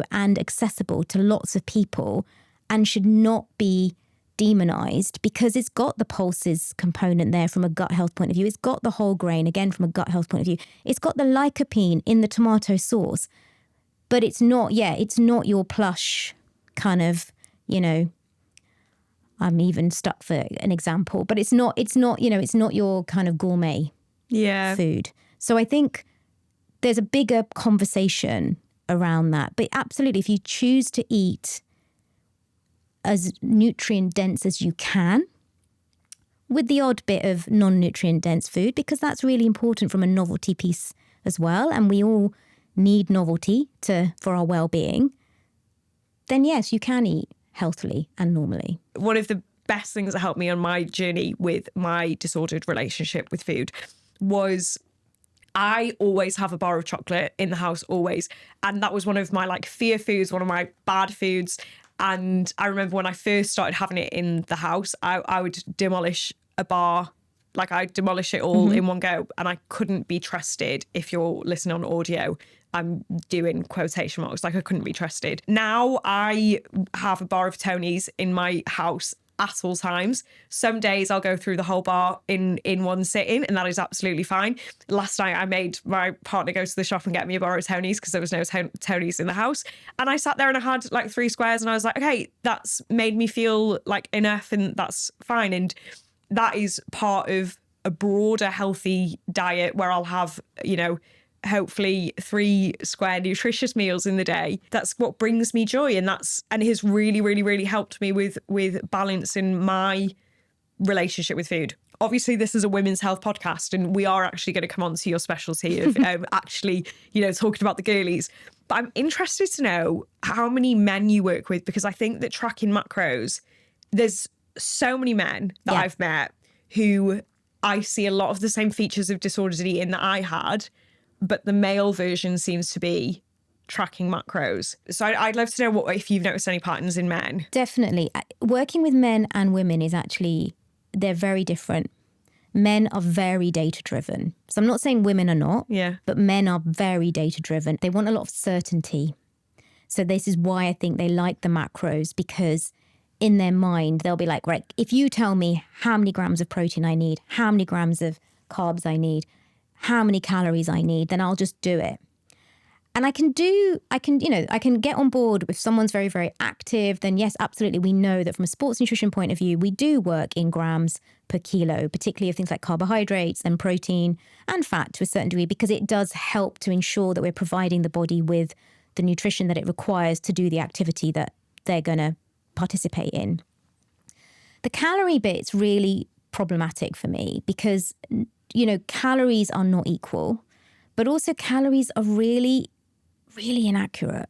and accessible to lots of people and should not be demonized because it's got the pulses component there from a gut health point of view. It's got the whole grain, again, from a gut health point of view. It's got the lycopene in the tomato sauce, but it's not your plush kind of, I'm even stuck for an example, but it's not your kind of gourmet food. So I think there's a bigger conversation around that. But absolutely, if you choose to eat as nutrient dense as you can, with the odd bit of non-nutrient dense food, because that's really important from a novelty piece as well. And we all need novelty for our well-being. Then yes, you can eat healthily and normally. One of the best things that helped me on my journey with my disordered relationship with food was I always have a bar of chocolate in the house, always. And that was one of my fear foods, one of my bad foods. And I remember when I first started having it in the house, I would demolish a bar. I'd demolish it all in one go. And I couldn't be trusted. If you're listening on audio, I'm doing quotation marks, I couldn't be trusted. Now I have a bar of Tony's in my house at all times. Some days I'll go through the whole bar in one sitting, and that is absolutely fine. Last night I made my partner go to the shop and get me a bar of Tony's because there was no Tony's in the house. And I sat there and I had 3 squares and I was like, okay, that's made me feel enough and that's fine. And that is part of a broader healthy diet where I'll have, hopefully 3 square nutritious meals in the day. That's what brings me joy, and it has really, really, really helped me with balance in my relationship with food. Obviously, this is a women's health podcast, and we are actually going to come on to your specialty of actually, talking about the girlies. But I'm interested to know how many men you work with, because I think that tracking macros, there's so many men that I've met who I see a lot of the same features of disordered eating that I had, but the male version seems to be tracking macros. So I'd love to know if you've noticed any patterns in men. Definitely. Working with men and women is actually, they're very different. Men are very data driven. So I'm not saying women are not, but men are very data driven. They want a lot of certainty. So this is why I think they like the macros, because in their mind, they'll be like, right, if you tell me how many grams of protein I need, how many grams of carbs I need, how many calories I need, then I'll just do it. And I can get on board if someone's very, very active, then yes, absolutely. We know that from a sports nutrition point of view, we do work in grams per kilo, particularly of things like carbohydrates and protein and fat to a certain degree, because it does help to ensure that we're providing the body with the nutrition that it requires to do the activity that they're going to participate in. The calorie bit's really problematic for me because, calories are not equal, but also calories are really, really inaccurate.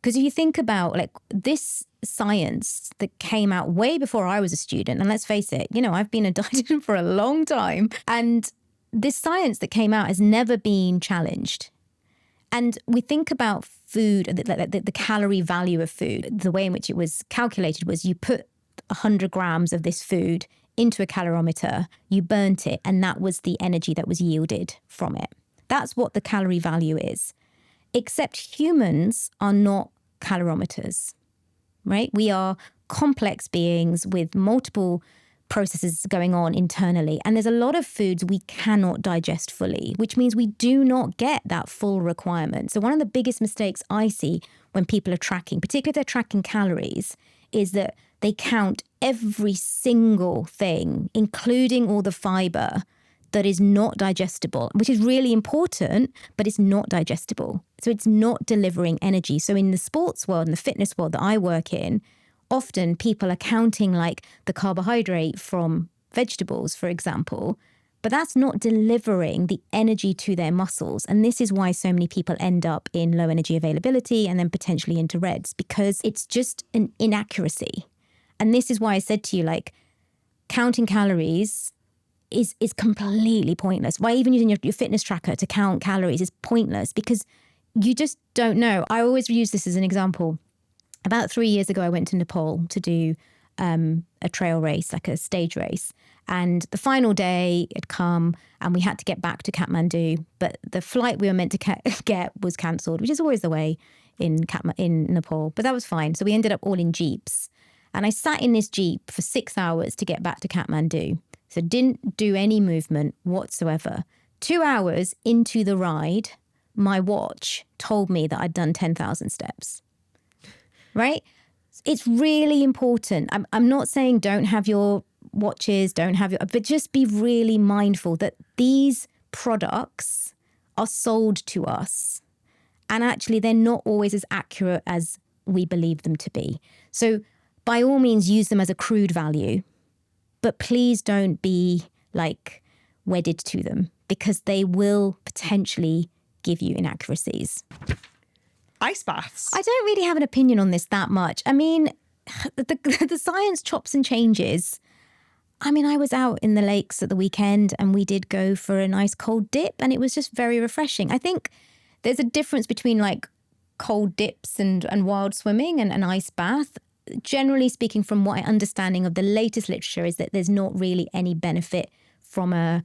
Because if you think about like this science that came out way before I was a student, and let's face it, I've been a dietitian for a long time, and this science that came out has never been challenged. And we think about food, the calorie value of food. The way in which it was calculated was you put 100 grams of this food into a calorimeter, you burnt it, and that was the energy that was yielded from it. That's what the calorie value is. Except humans are not calorimeters, right? We are complex beings with multiple processes going on internally. And there's a lot of foods we cannot digest fully, which means we do not get that full requirement. So one of the biggest mistakes I see when people are tracking, particularly if they're tracking calories, is that they count every single thing, including all the fiber that is not digestible, which is really important, but it's not digestible. So it's not delivering energy. So in the sports world and the fitness world that I work in, often people are counting like the carbohydrate from vegetables, for example, but that's not delivering the energy to their muscles. And this is why so many people end up in low energy availability and then potentially into REDs, because it's just an inaccuracy. And this is why I said to you, like, counting calories is completely pointless. Why even using your fitness tracker to count calories is pointless because you just don't know. I always use this as an example. About 3 years ago, I went to Nepal to do a trail race, like a stage race. And the final day had come and we had to get back to Kathmandu. But the flight we were meant to get was cancelled, which is always the way in Nepal. But that was fine. So we ended up all in jeeps. And I sat in this jeep for 6 hours to get back to Kathmandu. So didn't do any movement whatsoever. 2 hours into the ride, my watch told me that I'd done 10,000 steps. Right? It's really important. I'm not saying don't have your watches, but just be really mindful that these products are sold to us. And actually, they're not always as accurate as we believe them to be. So by all means, use them as a crude value. But please don't be like wedded to them because they will potentially give you inaccuracies. Ice baths. I don't really have an opinion on this that much. I mean, the science chops and changes. I mean, I was out in the lakes at the weekend and we did go for a nice cold dip and it was just very refreshing. I think there's a difference between like cold dips and wild swimming and an ice bath. Generally speaking, from my understanding of the latest literature is that there's not really any benefit from a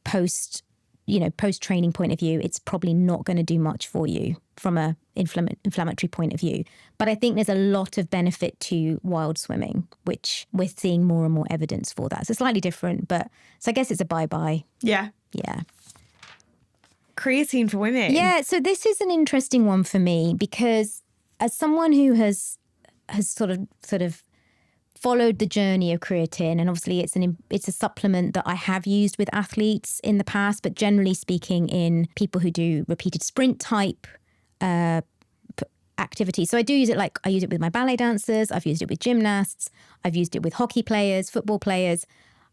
post-training point of view. It's probably not going to do much for you from a inflammatory point of view. But I think there's a lot of benefit to wild swimming, which we're seeing more and more evidence for that. So slightly different, but so I guess it's a bye-bye. Yeah. Yeah. Creatine for women. Yeah, so this is an interesting one for me because as someone who has sort of followed the journey of creatine, and obviously it's a supplement that I have used with athletes in the past, but generally speaking in people who do repeated sprint type activity. So I do use it, like I use it with my ballet dancers, I've used it with gymnasts, I've used it with hockey players, football players.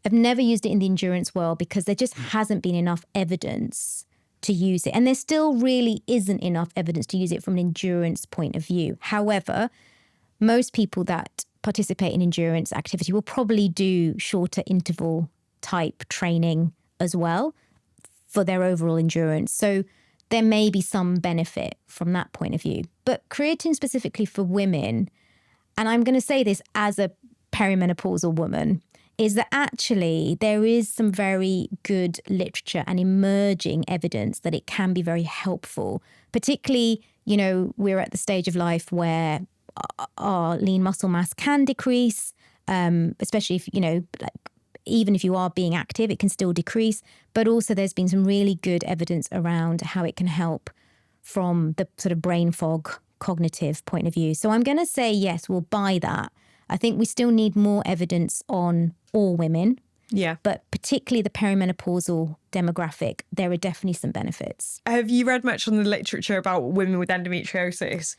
I've never used it in the endurance world because there just hasn't been enough evidence to use it. And there still really isn't enough evidence to use it from an endurance point of view. However, most people that participate in endurance activity will probably do shorter interval type training as well for their overall endurance. So there may be some benefit from that point of view. But creatine specifically for women, and I'm going to say this as a perimenopausal woman, is that actually there is some very good literature and emerging evidence that it can be very helpful. Particularly, we're at the stage of life where our lean muscle mass can decrease, especially if, even if you are being active, it can still decrease. But also there's been some really good evidence around how it can help from the sort of brain fog cognitive point of view. So I'm going to say, yes, we'll buy that. I think we still need more evidence on all women. Yeah. But particularly the perimenopausal demographic, there are definitely some benefits. Have you read much on the literature about women with endometriosis?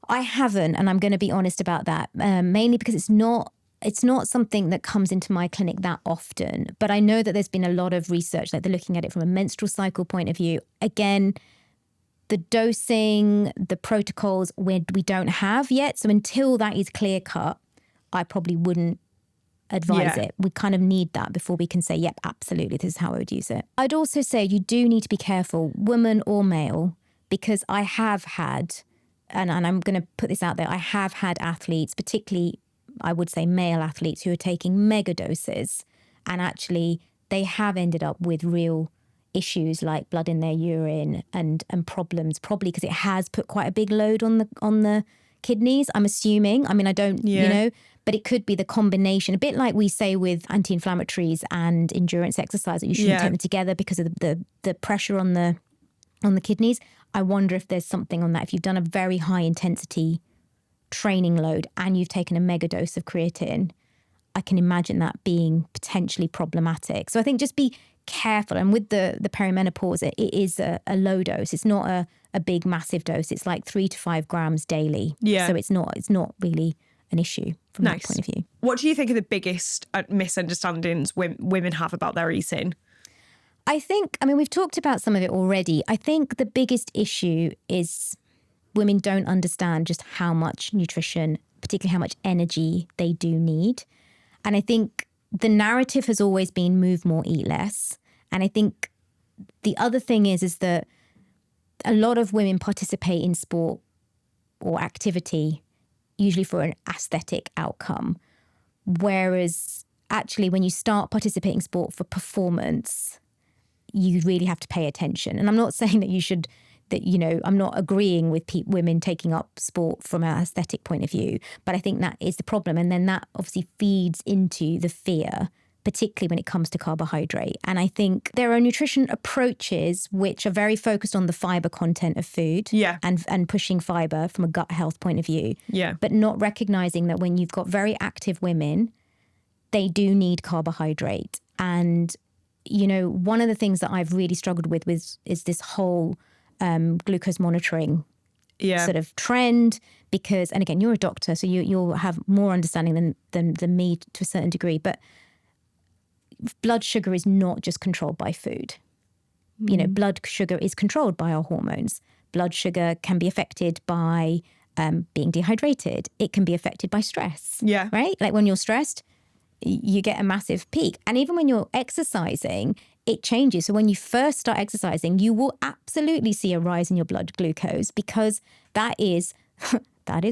I haven't, and I'm going to be honest about that, mainly because it's not something that comes into my clinic that often. But I know that there's been a lot of research, like they're looking at it from a menstrual cycle point of view. Again, the dosing, the protocols, we don't have yet. So until that is clear cut, I probably wouldn't advise it. We kind of need that before we can say, yep, absolutely, this is how I would use it. I'd also say you do need to be careful, woman or male, because I have had, and I'm going to put this out there, I have had athletes, particularly I would say male athletes, who are taking mega doses, and actually they have ended up with real issues like blood in their urine and problems, probably because it has put quite a big load on the kidneys, I'm assuming. I mean, I don't, but it could be the combination, a bit like we say with anti-inflammatories and endurance exercise, that you shouldn't take them together because of the pressure on the kidneys. I wonder if there's something on that. If you've done a very high intensity training load and you've taken a mega dose of creatine, I can imagine that being potentially problematic. So I think just be careful. And with the perimenopause, it is a low dose. It's not a big, massive dose. It's like 3 to 5 grams daily. Yeah. So it's not really an issue from that point of view. What do you think are the biggest misunderstandings women have about their eating? I think, we've talked about some of it already. I think the biggest issue is women don't understand just how much nutrition, particularly how much energy they do need. And I think the narrative has always been move more, eat less. And I think the other thing is that a lot of women participate in sport or activity usually for an aesthetic outcome. Whereas actually when you start participating in sport for performance, you really have to pay attention. And I'm not saying that I'm not agreeing with women taking up sport from an aesthetic point of view, but I think that is the problem. And then that obviously feeds into the fear, particularly when it comes to carbohydrate. And I think there are nutrition approaches which are very focused on the fiber content of food and pushing fiber from a gut health point of view, but not recognizing that when you've got very active women, they do need carbohydrate. And one of the things that I've really struggled with is this whole glucose monitoring sort of trend, because, and again, you're a doctor, so you'll have more understanding than me to a certain degree, but blood sugar is not just controlled by food. Blood sugar is controlled by our hormones. Blood sugar can be affected by being dehydrated. It can be affected by stress. Yeah. Right? Like when you're stressed, you get a massive peak. And even when you're exercising, it changes. So when you first start exercising, you will absolutely see a rise in your blood glucose, because that is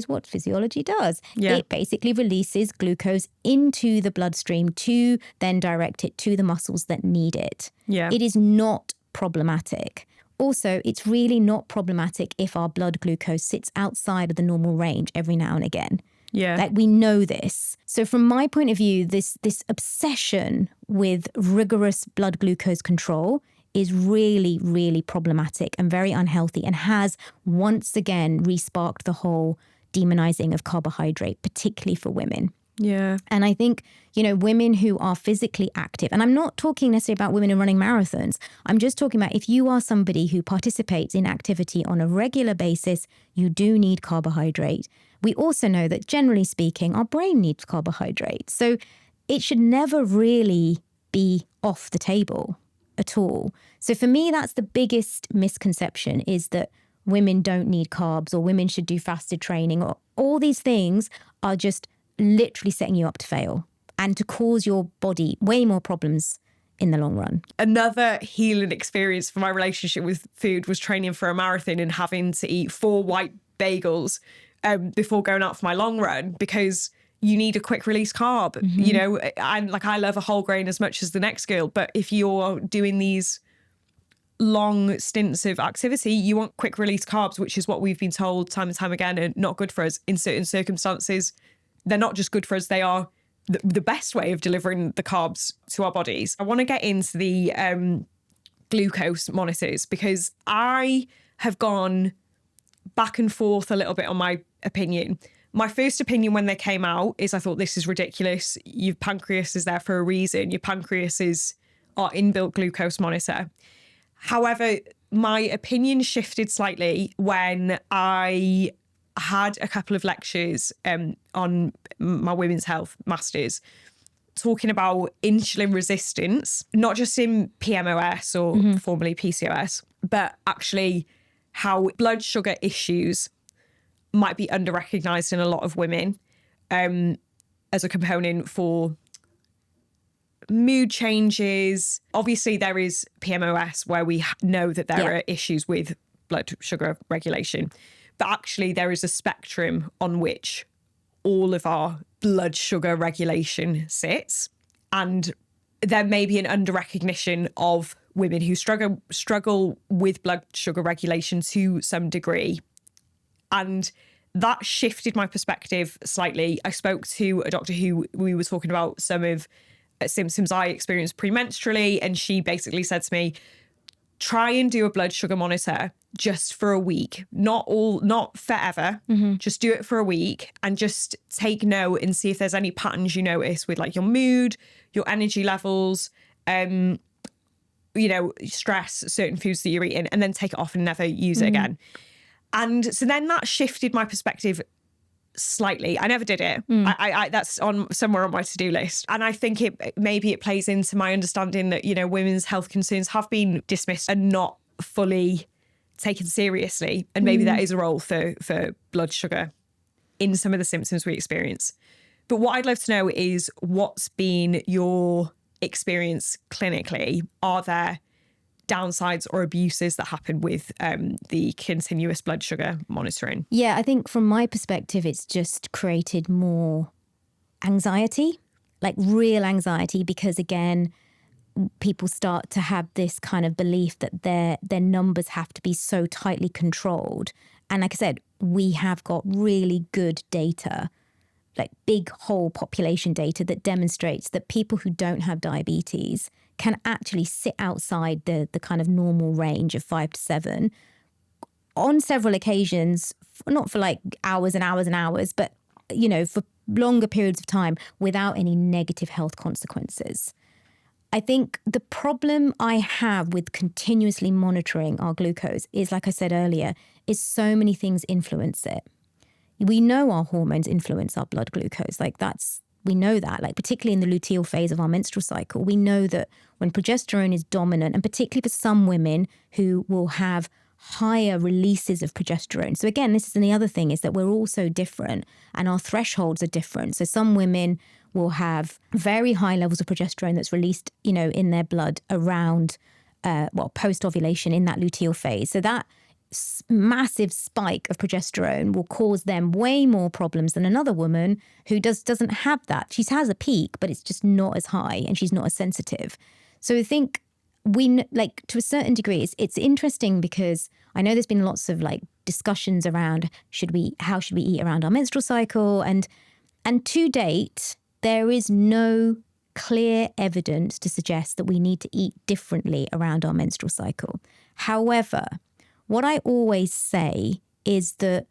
what physiology does. Yeah. It basically releases glucose into the bloodstream to then direct it to the muscles that need it. Yeah. It is not problematic. Also, it's really not problematic if our blood glucose sits outside of the normal range every now and again. Yeah. Like, we know this. So from my point of view, this obsession with rigorous blood glucose control is really, really problematic and very unhealthy, and has once again re-sparked the whole demonizing of carbohydrate, particularly for women. Yeah. And I think, women who are physically active, and I'm not talking necessarily about women who are running marathons. I'm just talking about if you are somebody who participates in activity on a regular basis, you do need carbohydrate. We also know that generally speaking, our brain needs carbohydrate. So it should never really be off the table at all. So for me, that's the biggest misconception, is that women don't need carbs, or women should do fasted training, or all these things are just literally setting you up to fail and to cause your body way more problems in the long run. Another healing experience for my relationship with food was training for a marathon and having to eat 4 white bagels before going out for my long run, because you need a quick release carb. Mm-hmm. I love a whole grain as much as the next girl, but if you're doing these long stints of activity, you want quick release carbs, which is what we've been told time and time again are not good for us in certain circumstances. They're not just good for us, they are the best way of delivering the carbs to our bodies. I want to get into the glucose monitors, because I have gone back and forth a little bit on my opinion. My first opinion when they came out is I thought, this is ridiculous. Your pancreas is there for a reason. Your pancreas is our inbuilt glucose monitor. However, my opinion shifted slightly when I had a couple of lectures on my women's health masters talking about insulin resistance, not just in PMOS or formerly PCOS, but actually how blood sugar issues might be under-recognized in a lot of women as a component for mood changes. Obviously, there is PMOS where we know that there are issues with blood sugar regulation, but actually there is a spectrum on which all of our blood sugar regulation sits. And there may be an under-recognition of women who struggle with blood sugar regulation to some degree. And that shifted my perspective slightly. I spoke to a doctor who we were talking about some of symptoms I experienced premenstrually, and she basically said to me, try and do a blood sugar monitor just for a week, not forever, just do it for a week and just take note and see if there's any patterns you notice with like your mood, your energy levels, stress, certain foods that you're eating, and then take it off and never use it again. And so then that shifted my perspective slightly. I never did it. I that's on somewhere on my to-do list. And I think maybe it plays into my understanding that, women's health concerns have been dismissed and not fully taken seriously. And maybe that is a role for blood sugar in some of the symptoms we experience. But what I'd love to know is what's been your experience clinically? Are there downsides or abuses that happen with the continuous blood sugar monitoring? Yeah, I think from my perspective, it's just created more anxiety, like real anxiety, because again, people start to have this kind of belief that their numbers have to be so tightly controlled. And like I said, we have got really good data, like big whole population data that demonstrates that people who don't have diabetes can actually sit outside the kind of normal range of 5 to 7 on several occasions, not for like hours and hours and hours, but, for longer periods of time without any negative health consequences. I think the problem I have with continuously monitoring our glucose is, like I said earlier, is so many things influence it. We know our hormones influence our blood glucose. We know that, like particularly in the luteal phase of our menstrual cycle, we know that when progesterone is dominant, and particularly for some women who will have higher releases of progesterone. So again, this is the other thing, is that we're all so different and our thresholds are different. So some women will have very high levels of progesterone that's released, in their blood around, post-ovulation in that luteal phase. So that massive spike of progesterone will cause them way more problems than another woman who doesn't have that. She has a peak, but it's just not as high and she's not as sensitive. So I think to a certain degree, it's interesting because I know there's been lots of discussions around how should we eat around our menstrual cycle, and to date there is no clear evidence to suggest that we need to eat differently around our menstrual cycle. However, what I always say is that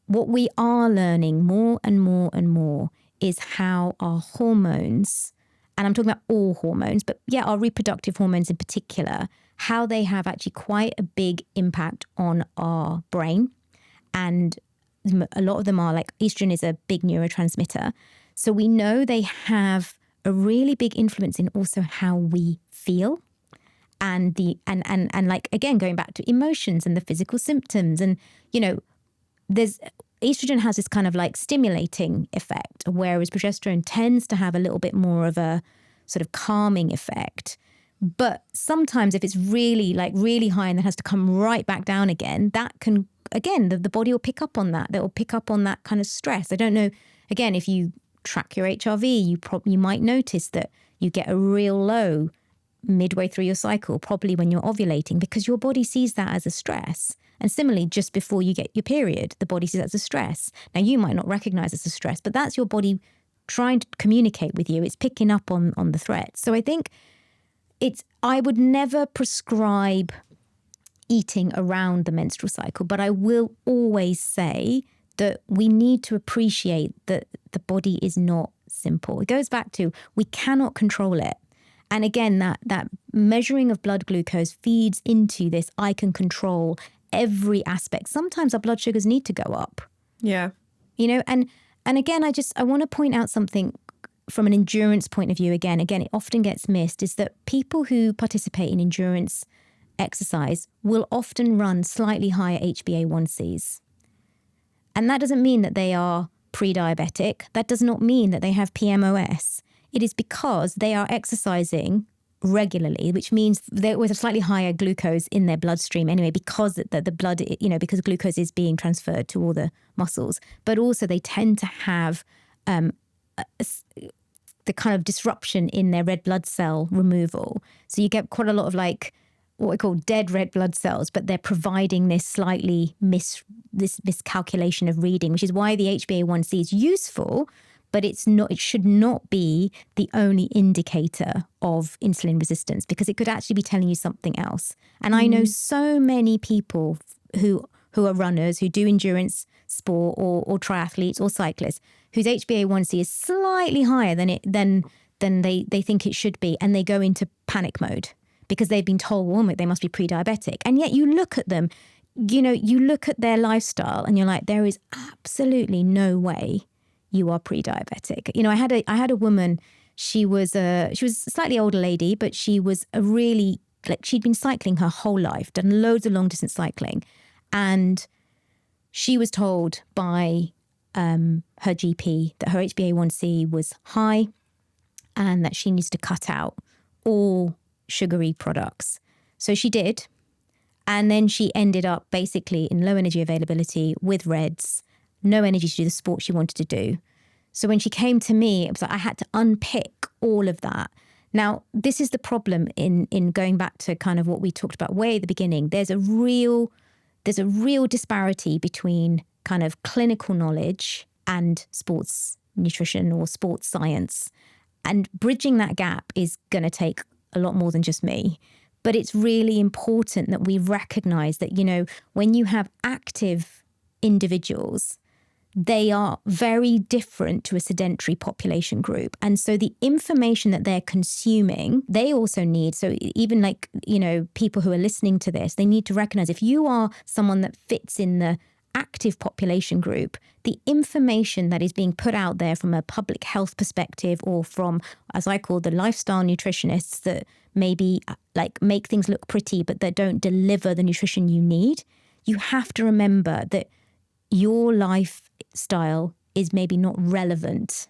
what we are learning more and more and more is how our hormones, and I'm talking about all hormones, but our reproductive hormones in particular, how they have actually quite a big impact on our brain. And a lot of them are estrogen is a big neurotransmitter. So we know they have a really big influence in also how we feel. And again, going back to emotions and the physical symptoms. And, there's estrogen has this kind of stimulating effect, whereas progesterone tends to have a little bit more of a sort of calming effect. But sometimes if it's really really high and then has to come right back down again, that can, again, the body will pick up on that. That will pick up on that kind of stress. I don't know, again, if you track your HRV, you might notice that you get a real low midway through your cycle, probably when you're ovulating, because your body sees that as a stress. And similarly, just before you get your period, the body sees that as a stress. Now, you might not recognize it as a stress, but that's your body trying to communicate with you. It's picking up on the threats. So I think I would never prescribe eating around the menstrual cycle, but I will always say that we need to appreciate that the body is not simple. It goes back to, we cannot control it. And again, that measuring of blood glucose feeds into this, I can control every aspect. Sometimes our blood sugars need to go up. Yeah. You know, and again, I want to point out something from an endurance point of view. Again, it often gets missed, is that people who participate in endurance exercise will often run slightly higher HbA1cs. And that doesn't mean that they are pre-diabetic. That does not mean that they have PMOS. It is because they are exercising regularly, which means there was a slightly higher glucose in their bloodstream anyway, because the blood, you know, because glucose is being transferred to all the muscles. But also they tend to have the kind of disruption in their red blood cell removal. So you get quite a lot of like what we call dead red blood cells, but they're providing this slightly miscalculation of reading, which is why the HbA1c is useful, but it's not. It should not be the only indicator of insulin resistance, because it could actually be telling you something else. And I know so many people who are runners, who do endurance sport, or triathletes or cyclists, whose HbA1c is slightly higher than they think it should be, and they go into panic mode because they've been told, well, they must be pre-diabetic. And yet you look at them, you know, you look at their lifestyle and you're like, there is absolutely no way you are pre-diabetic. You know, I had a woman, she was a slightly older lady, but she was a really, like, she'd been cycling her whole life, done loads of long distance cycling. And she was told by her GP that her HbA1c was high and that she needs to cut out all sugary products. So she did. And then she ended up basically in low energy availability with REDs, no energy to do the sport she wanted to do. So when she came to me, it was like I had to unpick all of that. Now, this is the problem in going back to kind of what we talked about way at the beginning. There's a real disparity between kind of clinical knowledge and sports nutrition or sports science. And bridging that gap is going to take a lot more than just me. But it's really important that we recognize that, you know, when you have active individuals, they are very different to a sedentary population group. And so the information that they're consuming, they also need. So even like, you know, people who are listening to this, they need to recognize if you are someone that fits in the active population group, the information that is being put out there from a public health perspective, or from, as I call, the lifestyle nutritionists that maybe like make things look pretty, but that don't deliver the nutrition you need, you have to remember that your lifestyle is maybe not relevant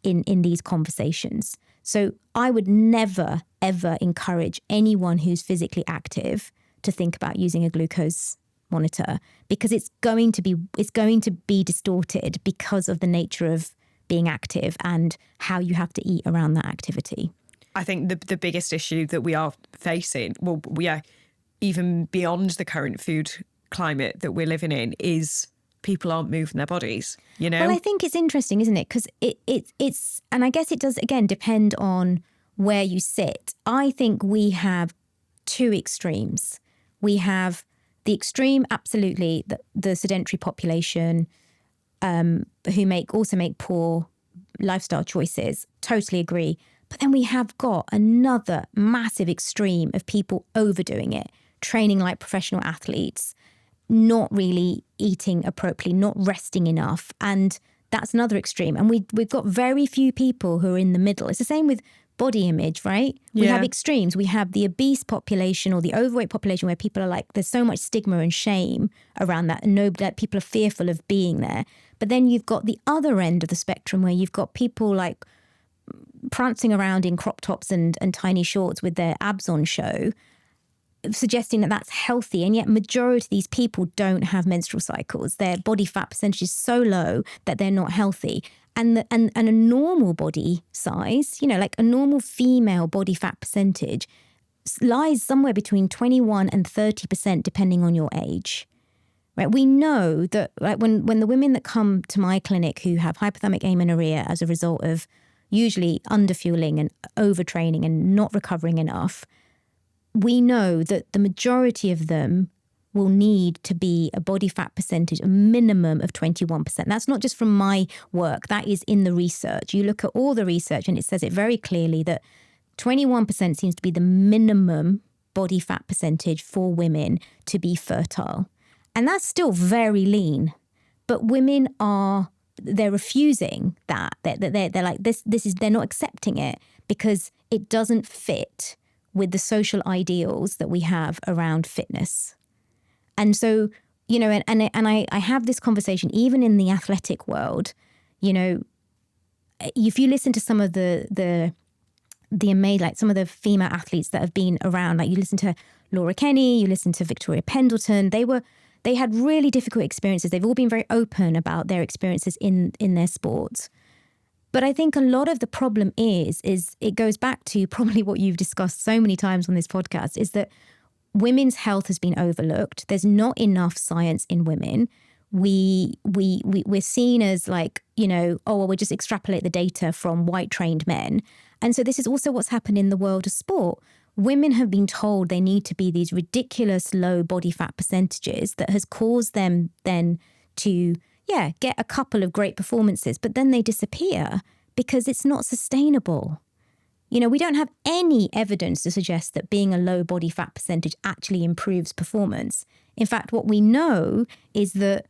in these conversations. So I would never, ever encourage anyone who's physically active to think about using a glucose monitor, because it's going to be distorted because of the nature of being active and how you have to eat around that activity. I think the biggest issue that we are facing, well, we are even beyond the current food climate that we're living in, is people aren't moving their bodies, you know? Well, I think it's interesting, isn't it? Because it's, and I guess it does, again, depend on where you sit. I think we have two extremes. We have the extreme, absolutely, the sedentary population who also make poor lifestyle choices. Totally agree. But then we have got another massive extreme of people overdoing it, training like professional athletes, not really eating appropriately, not resting enough. And that's another extreme. And we've got very few people who are in the middle. It's the same with body image, right? We have extremes. We have the obese population or the overweight population where people are like, there's so much stigma and shame around that, and that people are fearful of being there. But then you've got the other end of the spectrum where you've got people like prancing around in crop tops and tiny shorts with their abs on show, suggesting that that's healthy. And yet majority of these people don't have menstrual cycles. Their body fat percentage is so low that they're not healthy. And a normal body size, you know, like a normal female body fat percentage lies somewhere between 21 and 30%, depending on your age. Right? We know that, like, when the women that come to my clinic who have hypothalamic amenorrhea as a result of usually underfueling and overtraining and not recovering enough, we know that the majority of them will need to be a body fat percentage, a minimum of 21%. That's not just from my work, that is in the research. You look at all the research and it says it very clearly that 21% seems to be the minimum body fat percentage for women to be fertile. And that's still very lean. But women they're refusing that. They're like, they're not accepting it because it doesn't fit with the social ideals that we have around fitness. And so, you know, and I have this conversation even in the athletic world. You know, if you listen to some of the amazing, like some of the female athletes that have been around, like you listen to Laura Kenny, you listen to Victoria Pendleton, they had really difficult experiences. They've all been very open about their experiences in their sports. But I think a lot of the problem is it goes back to probably what you've discussed so many times on this podcast, is that women's health has been overlooked. There's not enough science in women. We're seen as like, you know, oh, well, we'll just extrapolate the data from white trained men. And so this is also what's happened in the world of sport. Women have been told they need to be these ridiculous low body fat percentages that has caused them then to, get a couple of great performances, but then they disappear because it's not sustainable. You know, we don't have any evidence to suggest that being a low body fat percentage actually improves performance. In fact, what we know is that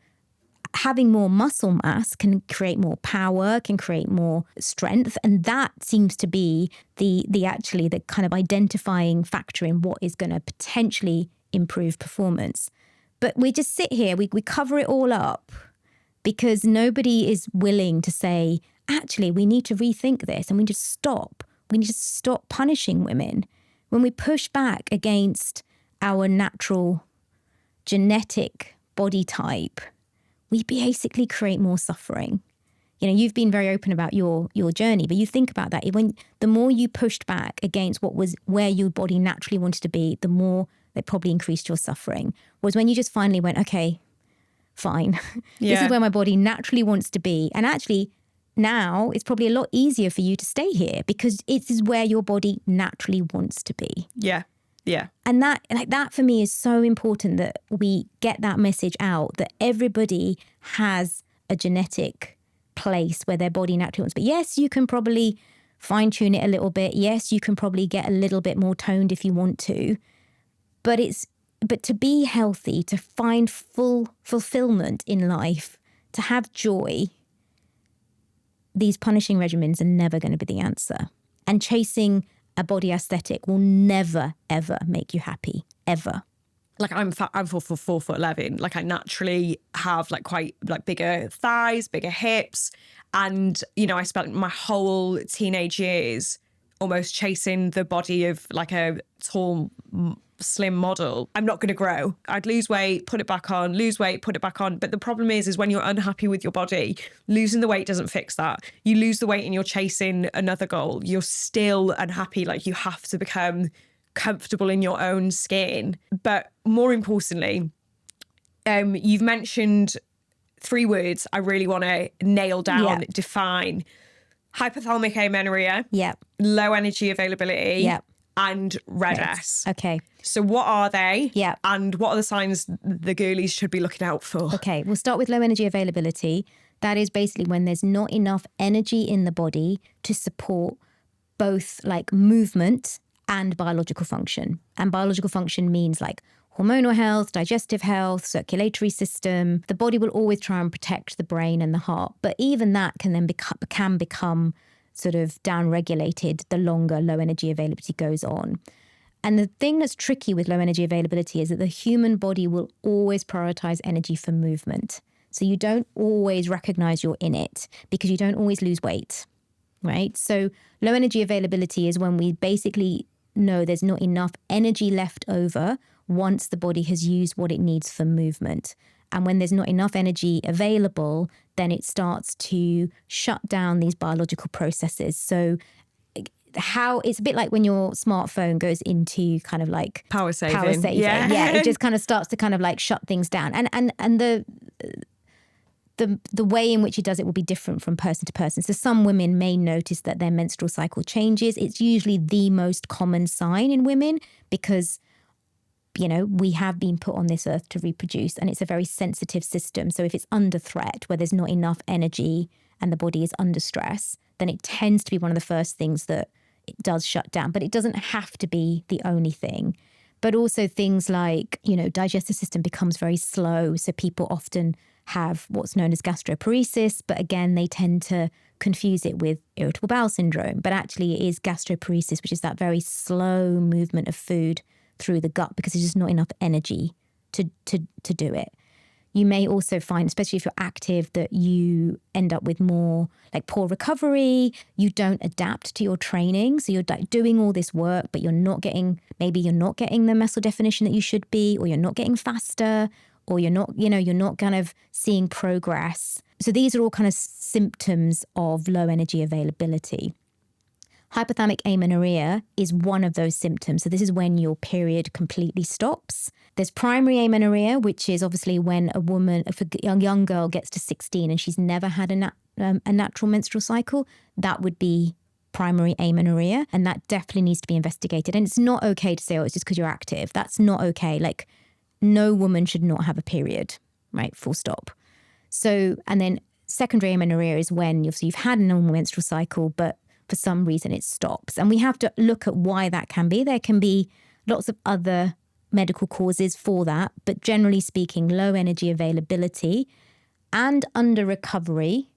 having more muscle mass can create more power, can create more strength. And that seems to be the kind of identifying factor in what is going to potentially improve performance. But we just sit here, we cover it all up because nobody is willing to say, actually, we need to rethink this and we need to stop. We need to stop punishing women. When we push back against our natural genetic body type, we basically create more suffering. You know, you've been very open about your journey, but you think about that. When the more you pushed back against what was where your body naturally wanted to be, the more they probably increased your suffering. Whereas when you just finally went, okay, fine, this is where my body naturally wants to be. And actually now it's probably a lot easier for you to stay here because it is where your body naturally wants to be. Yeah. Yeah. And that for me is so important that we get that message out, that everybody has a genetic place where their body naturally wants to be. Yes, you can probably fine tune it a little bit. Yes, you can probably get a little bit more toned if you want to. But to be healthy, to find full fulfillment in life, to have joy, these punishing regimens are never going to be the answer. And chasing a body aesthetic will never, ever make you happy, ever. Like I'm 4'11". Like I naturally have like quite like bigger thighs, bigger hips. And, you know, I spent my whole teenage years almost chasing the body of like a tall, slim model. I'm not going to grow. I'd lose weight, put it back on, lose weight, put it back on. But the problem is when you're unhappy with your body, losing the weight doesn't fix that. You lose the weight and you're chasing another goal. You're still unhappy. Like you have to become comfortable in your own skin. But more importantly, you've mentioned 3 words I really want to nail down, define. Hypothalamic amenorrhea, low energy availability, and RED-S. Okay. So what are they? Yeah. And what are the signs the girlies should be looking out for? Okay, we'll start with low energy availability. That is basically when there's not enough energy in the body to support both like movement and biological function. And biological function means like hormonal health, digestive health, circulatory system. The body will always try and protect the brain and the heart. But even that can then become sort of down-regulated the longer low energy availability goes on. And the thing that's tricky with low energy availability is that the human body will always prioritize energy for movement. So you don't always recognize you're in it because you don't always lose weight, right? So low energy availability is when we basically know there's not enough energy left over once the body has used what it needs for movement. And when there's not enough energy available, then it starts to shut down these biological processes. So it's a bit like when your smartphone goes into kind of like power saving. Yeah, it just kind of starts to kind of like shut things down. And the way in which it does it will be different from person to person. So some women may notice that their menstrual cycle changes. It's usually the most common sign in women because, you know, we have been put on this earth to reproduce and it's a very sensitive system. So if it's under threat, where there's not enough energy and the body is under stress, then it tends to be one of the first things that it does shut down. But it doesn't have to be the only thing. But also things like, you know, digestive system becomes very slow. So people often have what's known as gastroparesis, but again, they tend to confuse it with irritable bowel syndrome. But actually it is gastroparesis, which is that very slow movement of food through the gut because there's just not enough energy to do it. You may also find, especially if you're active, that you end up with more like poor recovery. You don't adapt to your training. So you're like doing all this work, but maybe you're not getting the muscle definition that you should be, or you're not getting faster, or you're not kind of seeing progress. So these are all kind of symptoms of low energy availability. Hypothalamic amenorrhea is one of those symptoms. So this is when your period completely stops. There's primary amenorrhea, which is obviously when if a young girl gets to 16 and she's never had a natural menstrual cycle, that would be primary amenorrhea. And that definitely needs to be investigated. And it's not okay to say, oh, it's just because you're active. That's not okay. Like, no woman should not have a period, right? Full stop. So, and then secondary amenorrhea is when you've had a normal menstrual cycle, but for some reason it stops. And we have to look at why that can be. There can be lots of other medical causes for that, but generally speaking, low energy availability and under recovery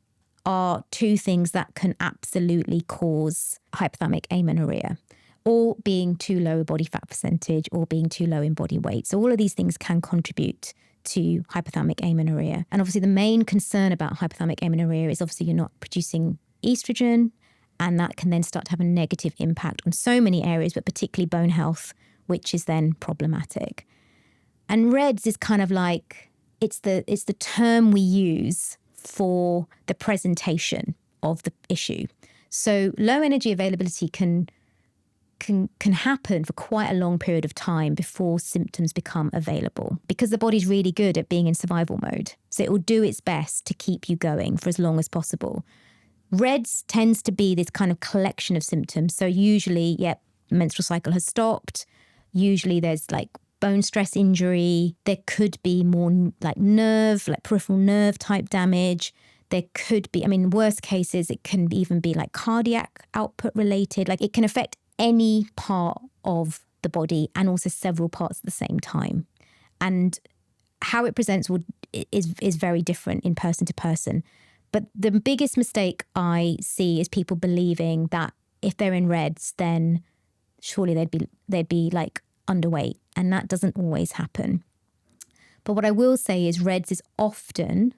are two things that can absolutely cause hypothalamic amenorrhea, or being too low a body fat percentage, or being too low in body weight. So all of these things can contribute to hypothalamic amenorrhea. And obviously the main concern about hypothalamic amenorrhea is obviously you're not producing estrogen, and that can then start to have a negative impact on so many areas, but particularly bone health, which is then problematic. And REDS is kind of like, it's the term we use for the presentation of the issue. So low energy availability can happen for quite a long period of time before symptoms become available, because the body's really good at being in survival mode. So it will do its best to keep you going for as long as possible. REDS tends to be this kind of collection of symptoms. So usually, menstrual cycle has stopped. Usually there's like bone stress injury. There could be more like peripheral nerve type damage. There could be, worst cases, it can even be like cardiac output related. Like it can affect any part of the body and also several parts at the same time. And how it presents is very different in person to person. But the biggest mistake I see is people believing that if they're in REDS, then surely they'd be like underweight, and that doesn't always happen. But what I will say is REDS is often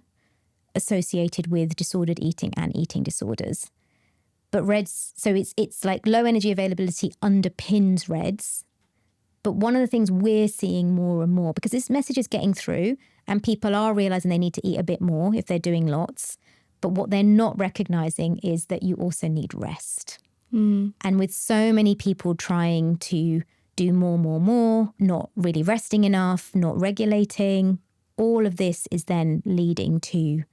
associated with disordered eating and eating disorders. But REDS, so it's like low energy availability underpins REDS. But one of the things we're seeing more and more, because this message is getting through and people are realizing they need to eat a bit more if they're doing lots. But what they're not recognizing is that you also need rest. And with so many people trying to do more, not really resting enough, not regulating, all of this is then leading to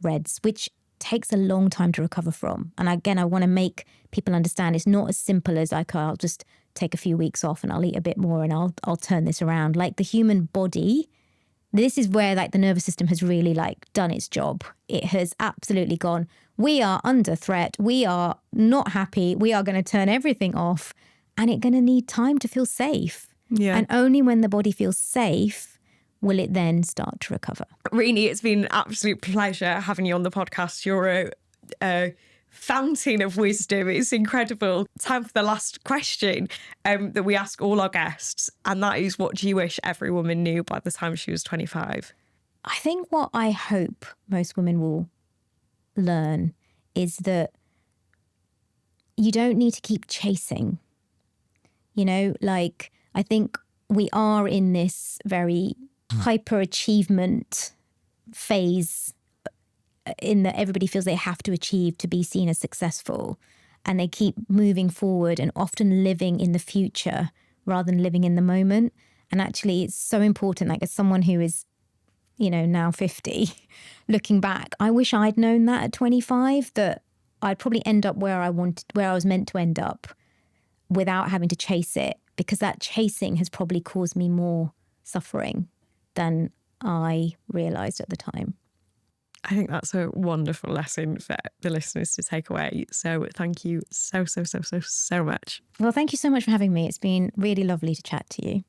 REDS, which takes a long time to recover from. And again, I want to make people understand it's not as simple as like, I'll just take a few weeks off and I'll eat a bit more and I'll turn this around. Like the human body, this is where like the nervous system has really like done its job. It has absolutely gone, we are under threat. We are not happy. We are going to turn everything off, and it's going to need time to feel safe. Yeah. And only when the body feels safe will it then start to recover. Renee, it's been an absolute pleasure having you on the podcast. You're a fountain of wisdom. It's incredible. Time for the last question that we ask all our guests, and that is, what do you wish every woman knew by the time she was 25? I think what I hope most women will learn is that you don't need to keep chasing. Like I think we are in this very hyper achievement phase in that everybody feels they have to achieve to be seen as successful, and they keep moving forward and often living in the future rather than living in the moment. And actually it's so important, like as someone who is, now 50, looking back, I wish I'd known that at 25, that I'd probably end up where I was meant to end up without having to chase it, because that chasing has probably caused me more suffering than I realised at the time. I think that's a wonderful lesson for the listeners to take away. So thank you so much. Well, thank you so much for having me. It's been really lovely to chat to you.